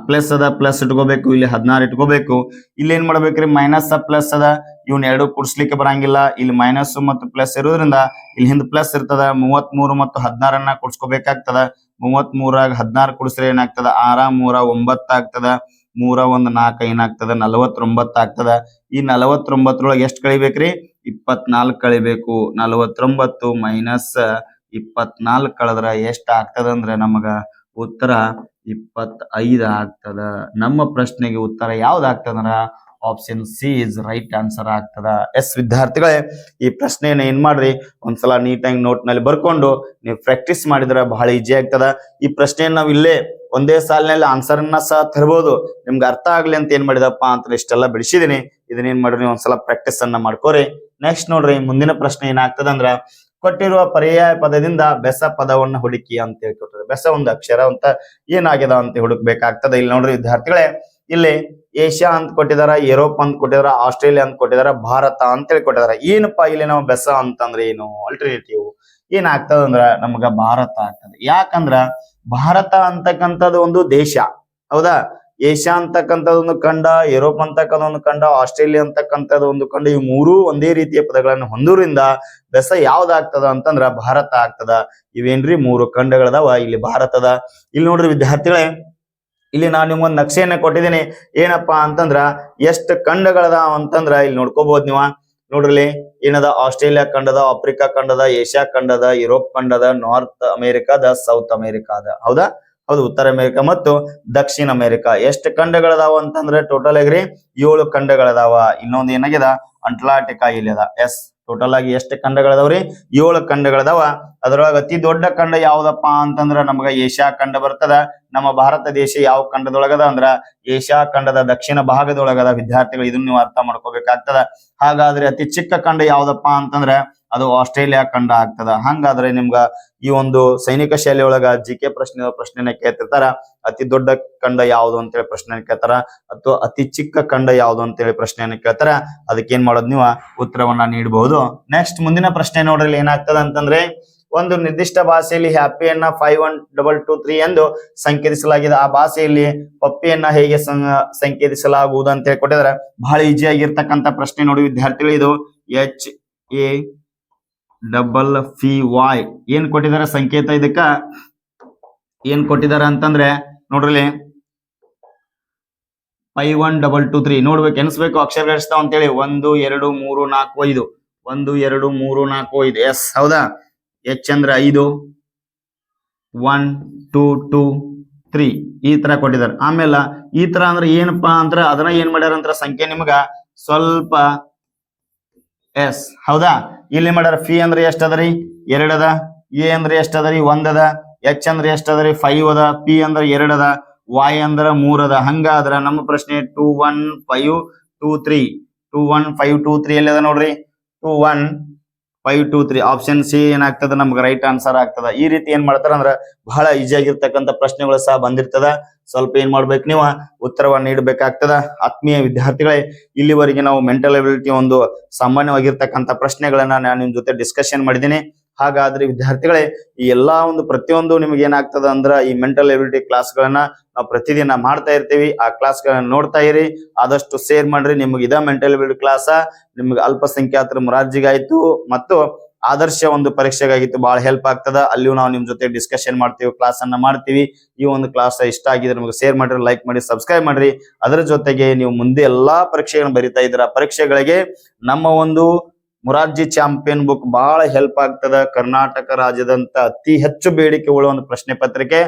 ಪ್ಲಸ್ ಅದ, ಪ್ಲಸ್ ಇಟ್ಕೋಬೇಕು. ಇಲ್ಲಿ 16 ಇಟ್ಕೋಬೇಕು. ಇಲ್ಲಿ ಏನ್ ಮಾಡ್ಬೇಕ್ರಿ, ಮೈನಸ್ ಪ್ಲಸ್ ಅದ. ಇವ್ನ ಎರಡು ಕೂಡ್ಸ್ಲಿಕ್ಕೆ ಬರಂಗಿಲ್ಲ. ಇಲ್ಲಿ ಮೈನಸ್ ಮತ್ತು ಪ್ಲಸ್ ಇರೋದ್ರಿಂದ ಇಲ್ಲಿ ಹಿಂದ್ ಪ್ಲಸ್ ಇರ್ತದ. 33 ಮತ್ತು 16 ಕೂಡ್ಸ್ಕೋಬೇಕಾಗ್ತದ. 33 16 ಕೂಡಿಸ್ರೆ ಏನಾಗ್ತದ, 6 3 9 ಆಗ್ತದ. ಮೂರ 1 4 ಏನಾಗ್ತದ 49 ಆಗ್ತದ. ಈ 49 ಎಷ್ಟು ಕಳಿಬೇಕ್ರಿ 24 ಕಳಿಬೇಕು. 49 ಮೈನಸ್ 24 ಕಳೆದ್ರ ಎಷ್ಟ ಆಗ್ತದ ಅಂದ್ರೆ ನಮಗ ಉತ್ತರ 25 ಆಗ್ತದ. ನಮ್ಮ ಪ್ರಶ್ನೆಗೆ ಉತ್ತರ ಯಾವ್ದಾಗ್ತದ option C is right answer ಆಗ್ತದ. ಎಸ್ ವಿದ್ಯಾರ್ಥಿಗಳೇ, ಈ ಪ್ರಶ್ನೆಯನ್ನ ಏನ್ ಮಾಡ್ರಿ ಒಂದ್ಸಲ ನೀಟಾಗಿ ನೋಟ್ ನಲ್ಲಿ ಬರ್ಕೊಂಡು ನೀವು ಪ್ರಾಕ್ಟೀಸ್ ಮಾಡಿದ್ರೆ ಬಹಳ ಈಜಿ ಆಗ್ತದ. ಈ ಪ್ರಶ್ನೆಯನ್ನ ನಾವು ಇಲ್ಲೇ ಒಂದೇ ಸಾಲಿನಲ್ಲಿ ಆನ್ಸರ್ ಅನ್ನ ಸಹ ತರಬಹುದು. ನಿಮ್ಗೆ ಅರ್ಥ ಆಗ್ಲಿ ಅಂತ ಏನ್ ಮಾಡಿದಪ್ಪ ಅಂತ ಇಷ್ಟೆಲ್ಲ ಬಿಡಿಸಿದೀನಿ. ಇದನ್ನೇನ್ ಮಾಡ್ರಿ ಒಂದ್ಸಲ ಪ್ರಾಕ್ಟೀಸ್ ಅನ್ನ ಮಾಡ್ಕೋರಿ. ನೆಕ್ಸ್ಟ್ ನೋಡ್ರಿ, ಮುಂದಿನ ಪ್ರಶ್ನೆ ಏನಾಗ್ತದ ಅಂದ್ರ ಕೊಟ್ಟಿರುವ ಪರ್ಯಾಯ ಪದದಿಂದ ಬೆಸ ಪದವನ್ನ ಹುಡುಕಿ ಅಂತ ಹೇಳ್ಕೊಟ್ರೆ ಬೆಸ ಒಂದು ಅಕ್ಷರ ಅಂತ ಏನಾಗ್ಯದ ಅಂತ ಹುಡುಕ್ಬೇಕಾಗ್ತದೆ. ಇಲ್ಲಿ ನೋಡ್ರಿ ವಿದ್ಯಾರ್ಥಿಗಳೇ, ಇಲ್ಲಿ ಏಷ್ಯಾ ಅಂತ ಕೊಟ್ಟಿದಾರ, ಯುರೋಪ್ ಅಂತ ಕೊಟ್ಟಿದಾರ, ಆಸ್ಟ್ರೇಲಿಯಾ ಅಂತ ಕೊಟ್ಟಿದಾರ, ಭಾರತ ಅಂತ ಹೇಳಿ ಕೊಟ್ಟಿದಾರ. ಏನಪ್ಪಾ ಇಲ್ಲಿ ನಾವು ಬೆಸ ಅಂತಂದ್ರೆ ಏನು ಆಲ್ಟರ್ನೇಟಿವ್ ಏನಾಗ್ತದ ಅಂದ್ರ ನಮ್ಗ ಭಾರತ ಆಗ್ತದೆ. ಯಾಕಂದ್ರ ಭಾರತ ಅಂತಕ್ಕಂಥದ್ದು ಒಂದು ದೇಶ, ಹೌದಾ. ಏಷ್ಯಾ ಅಂತಕ್ಕಂಥದ್ದು ಒಂದು ಖಂಡ, ಯುರೋಪ್ ಅಂತಕ್ಕಂಥ ಒಂದು ಖಂಡ, ಆಸ್ಟ್ರೇಲಿಯಾ ಅಂತಕ್ಕಂಥದ್ದು ಒಂದು ಖಂಡ. ಇವು ಮೂರೂ ಒಂದೇ ರೀತಿಯ ಪದಗಳನ್ನು ಹೊಂದೋದ್ರಿಂದ ಬೆಸ ಯಾವ್ದಾಗ್ತದ ಅಂತಂದ್ರ ಭಾರತ ಆಗ್ತದ. ಇವೇನ್ರಿ ಮೂರು ಖಂಡಗಳದಾವ ಇಲ್ಲಿ ಭಾರತದ. ಇಲ್ಲಿ ನೋಡ್ರಿ ವಿದ್ಯಾರ್ಥಿಗಳೇ, ಇಲ್ಲಿ ನಾನು ನಿಮ್ಗೊಂದು ನಕ್ಷೆಯನ್ನ ಕೊಟ್ಟಿದ್ದೀನಿ. ಏನಪ್ಪಾ ಅಂತಂದ್ರ ಎಷ್ಟು ಖಂಡಗಳದಾವ ಅಂತಂದ್ರ ಇಲ್ಲಿ ನೋಡ್ಕೋಬಹುದು ನೀವು. ನೋಡ್ರಿ ಏನದ ಆಸ್ಟ್ರೇಲಿಯಾ ಖಂಡದ, ಆಫ್ರಿಕಾ ಖಂಡದ, ಏಷ್ಯಾ ಖಂಡದ, ಯುರೋಪ್ ಖಂಡದ, ನಾರ್ತ್ ಅಮೆರಿಕಾದ, ಸೌತ್ ಅಮೆರಿಕಾದ, ಹೌದಾ. ಹೌದು, ಉತ್ತರ ಅಮೆರಿಕ ಮತ್ತು ದಕ್ಷಿಣ ಅಮೆರಿಕ. ಎಷ್ಟು ಖಂಡಗಳದಾವ ಅಂತಂದ್ರೆ ಟೋಟಲ್ ಆಗ್ರಿ 7 ಖಂಡಗಳದಾವ. ಇನ್ನೊಂದು ಏನಾಗ್ಯದ ಅಂಟಾರ್ಟಿಕಾ ಇಲ್ಲಿ ಅದ. ಎಸ್, ಟೋಟಲ್ ಆಗಿ ಎಷ್ಟು ಖಂಡಗಳದಾವ್ರಿ 7 ಖಂಡಗಳದಾವ. ಅದ್ರೊಳಗ ಅತಿ ದೊಡ್ಡ ಖಂಡ ಯಾವ್ದಪ್ಪ ಅಂತಂದ್ರ ನಮಗ ಏಷ್ಯಾ ಖಂಡ ಬರ್ತದ. ನಮ್ಮ ಭಾರತ ದೇಶ ಯಾವ ಖಂಡದೊಳಗದ ಅಂದ್ರ ಏಷ್ಯಾ ಖಂಡದ ದಕ್ಷಿಣ ಭಾಗದೊಳಗದ. ವಿದ್ಯಾರ್ಥಿಗಳು ಇದನ್ನ ನೀವು ಅರ್ಥ ಮಾಡ್ಕೋಬೇಕಾಗ್ತದ. ಹಾಗಾದ್ರೆ ಅತಿ ಚಿಕ್ಕ ಖಂಡ ಯಾವ್ದಪ್ಪ ಅಂತಂದ್ರ ಅದು ಆಸ್ಟ್ರೇಲಿಯಾ ಖಂಡ ಆಗ್ತದ. ಹಂಗಾದ್ರೆ ನಿಮ್ಗ ಈ ಒಂದು ಸೈನಿಕ ಶಾಲೆಯೊಳಗ ಜಿಕೆ ಪ್ರಶ್ನೆನ ಕೇಳ್ತಿರ್ತಾರ. ಅತಿ ದೊಡ್ಡ ಖಂಡ ಯಾವ್ದು ಅಂತೇಳಿ ಪ್ರಶ್ನೆ ಕೇಳ್ತಾರ, ಅಥವಾ ಅತಿ ಚಿಕ್ಕ ಖಂಡ ಯಾವ್ದು ಅಂತೇಳಿ ಪ್ರಶ್ನೆಯನ್ನ ಕೇಳ್ತಾರ. ಅದಕ್ಕೇನ್ ಮಾಡೋದು ನೀವು ಉತ್ತರವನ್ನ ನೀಡಬಹುದು. ನೆಕ್ಸ್ಟ್ ಮುಂದಿನ ಪ್ರಶ್ನೆ ನೋಡ್ರಿ ಏನಾಗ್ತದ ಅಂತಂದ್ರೆ, ಒಂದು ನಿರ್ದಿಷ್ಟ ಭಾಷೆಯಲ್ಲಿ ಹ್ಯಾಪಿಯನ್ನ 5123 ಎಂದು ಸಂಕೇತಿಸಲಾಗಿದೆ. ಆ ಭಾಷೆಯಲ್ಲಿ ಪಪ್ಪಿಯನ್ನ ಹೇಗೆ ಸಂಕೇತಿಸಲಾಗುವುದು ಅಂತ ಹೇಳಿ ಕೊಟ್ಟಿದ್ದಾರೆ. ಬಹಳ ಈಜಿ ಆಗಿರ್ತಕ್ಕಂಥ ಪ್ರಶ್ನೆ ನೋಡಿ ವಿದ್ಯಾರ್ಥಿಗಳು. ಇದು HAPPY ಏನ್ ಕೊಟ್ಟಿದ್ದಾರೆ ಸಂಕೇತ. ಇದಕ್ಕ ಏನ್ ಕೊಟ್ಟಿದ್ದಾರೆ ಅಂತಂದ್ರೆ ನೋಡ್ರಿ 5123 ನೋಡ್ಬೇಕು, ಎನ್ಸ್ಬೇಕು ಅಕ್ಷರಗಳಿಸ್ತಾವ ಅಂತೇಳಿ. 1 2 3 4 5 1 2 3 4 5. ಎಸ್, ಹೌದಾ. H ಅಂದ್ರೆ 5, 1 2 2 3 ಈ ತರ ಕೊಟ್ಟಿದ್ದಾರೆ. ಆಮೇಲೆ ಈ ತರ ಅಂದ್ರೆ ಏನಪ್ಪಾ ಅಂದ್ರ ಅದನ್ನ ಏನ್ ಮಾಡ್ಯಾರ ಅಂತ ಸಂಖ್ಯೆ ನಿಮ್ಗ ಸ್ವಲ್ಪ ಎಸ್, ಹೌದಾ. ಇಲ್ಲಿ ಮಾಡ್ಯಾರ ಫಿ ಅಂದ್ರೆ ಎಷ್ಟ ಅದರಿ 2 ಅದ, ಎ ಅಂದ್ರೆ ಎಷ್ಟ ಅದರಿ 1 ಅದ, ಎಚ್ ಅಂದ್ರೆ ಎಷ್ಟ ಅದರಿ 5 ಅದ, ಪಿ ಅಂದ್ರೆ 2 ಅದ, y ಅಂದ್ರ 3 ಅದ. ಹಂಗಾದ್ರ ನಮ್ಮ ಪ್ರಶ್ನೆ 2 1 5 2 3 2 1 5 2 3 ಎಲ್ಲಿ ಅದ ನೋಡ್ರಿ. 2 1 5 2 3 ಆಪ್ಷನ್ ಸಿ ಏನಾಗ್ತದ ನಮ್ಗೆ ರೈಟ್ ಆನ್ಸರ್ ಆಗ್ತದ. ಈ ರೀತಿ ಏನ್ ಮಾಡ್ತಾರ ಅಂದ್ರ ಬಹಳ ಈಜಿ ಆಗಿರ್ತಕ್ಕಂಥ ಪ್ರಶ್ನೆಗಳು ಸಹ ಬಂದಿರ್ತದ. ಸ್ವಲ್ಪ ಏನ್ ಮಾಡ್ಬೇಕು ನೀವು ಉತ್ತರವನ್ನ ನೀಡಬೇಕಾಗ್ತದ. ಆತ್ಮೀಯ ವಿದ್ಯಾರ್ಥಿಗಳೇ, ಇಲ್ಲಿವರೆಗೆ ನಾವು ಮೆಂಟಲ್ ಎಬಿಲಿಟಿ ಒಂದು ಸಾಮಾನ್ಯವಾಗಿರ್ತಕ್ಕಂಥ ಪ್ರಶ್ನೆಗಳನ್ನ ನಾನು ನಿಮ್ ಜೊತೆ ಡಿಸ್ಕಷನ್ ಮಾಡಿದ್ದೀನಿ. ಹಾಗಾದ್ರೆ ವಿದ್ಯಾರ್ಥಿಗಳೇ, ಈ ಎಲ್ಲಾ ಒಂದು ಪ್ರತಿಯೊಂದು ನಿಮ್ಗೆ ಏನಾಗ್ತದ ಅಂದ್ರ ಈ ಮೆಂಟಲ್ ಎಬಿಲಿಟಿ ಕ್ಲಾಸ್ ಗಳನ್ನ ನಾವು ಪ್ರತಿದಿನ ಮಾಡ್ತಾ ಇರ್ತೀವಿ. ಆ ಕ್ಲಾಸ್ ಗಳನ್ನ ನೋಡ್ತಾ ಇರಿ, ಆದಷ್ಟು ಶೇರ್ ಮಾಡ್ರಿ. ನಿಮ್ಗೆ ಇದ ಮೆಂಟಲ್ ಎಬಿಲಿಟಿ ಕ್ಲಾಸ್ ನಿಮ್ಗೆ ಅಲ್ಪಸಂಖ್ಯಾತರ ಮುರಾರ್ಜಿಗಾಯ್ತು ಮತ್ತು ಆದರ್ಶ ಒಂದು ಪರೀಕ್ಷೆಗಾಗಿತ್ತು ಬಹಳ ಹೆಲ್ಪ್ ಆಗ್ತದ. ಅಲ್ಲಿಯೂ ನಾವು ನಿಮ್ ಜೊತೆ ಡಿಸ್ಕಷನ್ ಮಾಡ್ತೀವಿ, ಕ್ಲಾಸ್ ಅನ್ನ ಮಾಡ್ತೀವಿ. ಈ ಒಂದು ಕ್ಲಾಸ್ ಇಷ್ಟ ಆಗಿದ್ರೆ ನಿಮ್ಗೆ ಶೇರ್ ಮಾಡ್ರಿ, ಲೈಕ್ ಮಾಡಿ, ಸಬ್ಸ್ಕ್ರೈಬ್ ಮಾಡ್ರಿ. ಅದರ ಜೊತೆಗೆ ನೀವು ಮುಂದೆ ಎಲ್ಲಾ ಪರೀಕ್ಷೆಗಳನ್ನು ಬರಿತಾ ಇದ್ದೀರಾ, ಪರೀಕ್ಷೆಗಳಿಗೆ ನಮ್ಮ ಒಂದು ಮುರಾರ್ಜಿ ಚಾಂಪಿಯನ್ ಬುಕ್ ಬಹಳ ಹೆಲ್ಪ್ ಆಗ್ತದ. ಕರ್ನಾಟಕ ರಾಜ್ಯದಂತ ಅತಿ ಹೆಚ್ಚು ಬೇಡಿಕೆ ಉಳ್ಳ ಒಂದು ಪ್ರಶ್ನೆ ಪತ್ರಿಕೆ.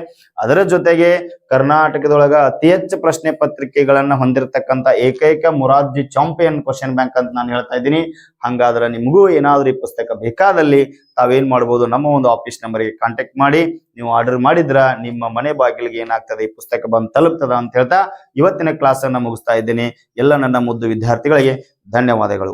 ಅದರ ಜೊತೆಗೆ ಕರ್ನಾಟಕದೊಳಗ ಅತಿ ಹೆಚ್ಚು ಪ್ರಶ್ನೆ ಪತ್ರಿಕೆಗಳನ್ನ ಹೊಂದಿರತಕ್ಕಂತ ಏಕೈಕ ಮುರಾರ್ಜಿ ಚಾಂಪಿಯನ್ ಕ್ವಶನ್ ಬ್ಯಾಂಕ್ ಅಂತ ನಾನು ಹೇಳ್ತಾ ಇದ್ದೀನಿ. ಹಂಗಾದ್ರೆ ನಿಮಗೂ ಏನಾದ್ರೂ ಈ ಪುಸ್ತಕ ಬೇಕಾದಲ್ಲಿ ತಾವೇನ್ ಮಾಡ್ಬೋದು, ನಮ್ಮ ಒಂದು ಆಫೀಸ್ ನಂಬರ್ಗೆ ಕಾಂಟ್ಯಾಕ್ಟ್ ಮಾಡಿ ನೀವು ಆರ್ಡರ್ ಮಾಡಿದ್ರ ನಿಮ್ಮ ಮನೆ ಬಾಗಿಲಿಗೆ ಏನಾಗ್ತದೆ ಈ ಪುಸ್ತಕ ಬಂದು ತಲುಪ್ತದ ಅಂತ ಹೇಳ್ತಾ ಇವತ್ತಿನ ಕ್ಲಾಸ್ ಅನ್ನ ಮುಗಿಸ್ತಾ ಇದ್ದೀನಿ. ಎಲ್ಲ ನನ್ನ ಮುದ್ದು ವಿದ್ಯಾರ್ಥಿಗಳಿಗೆ ಧನ್ಯವಾದಗಳು.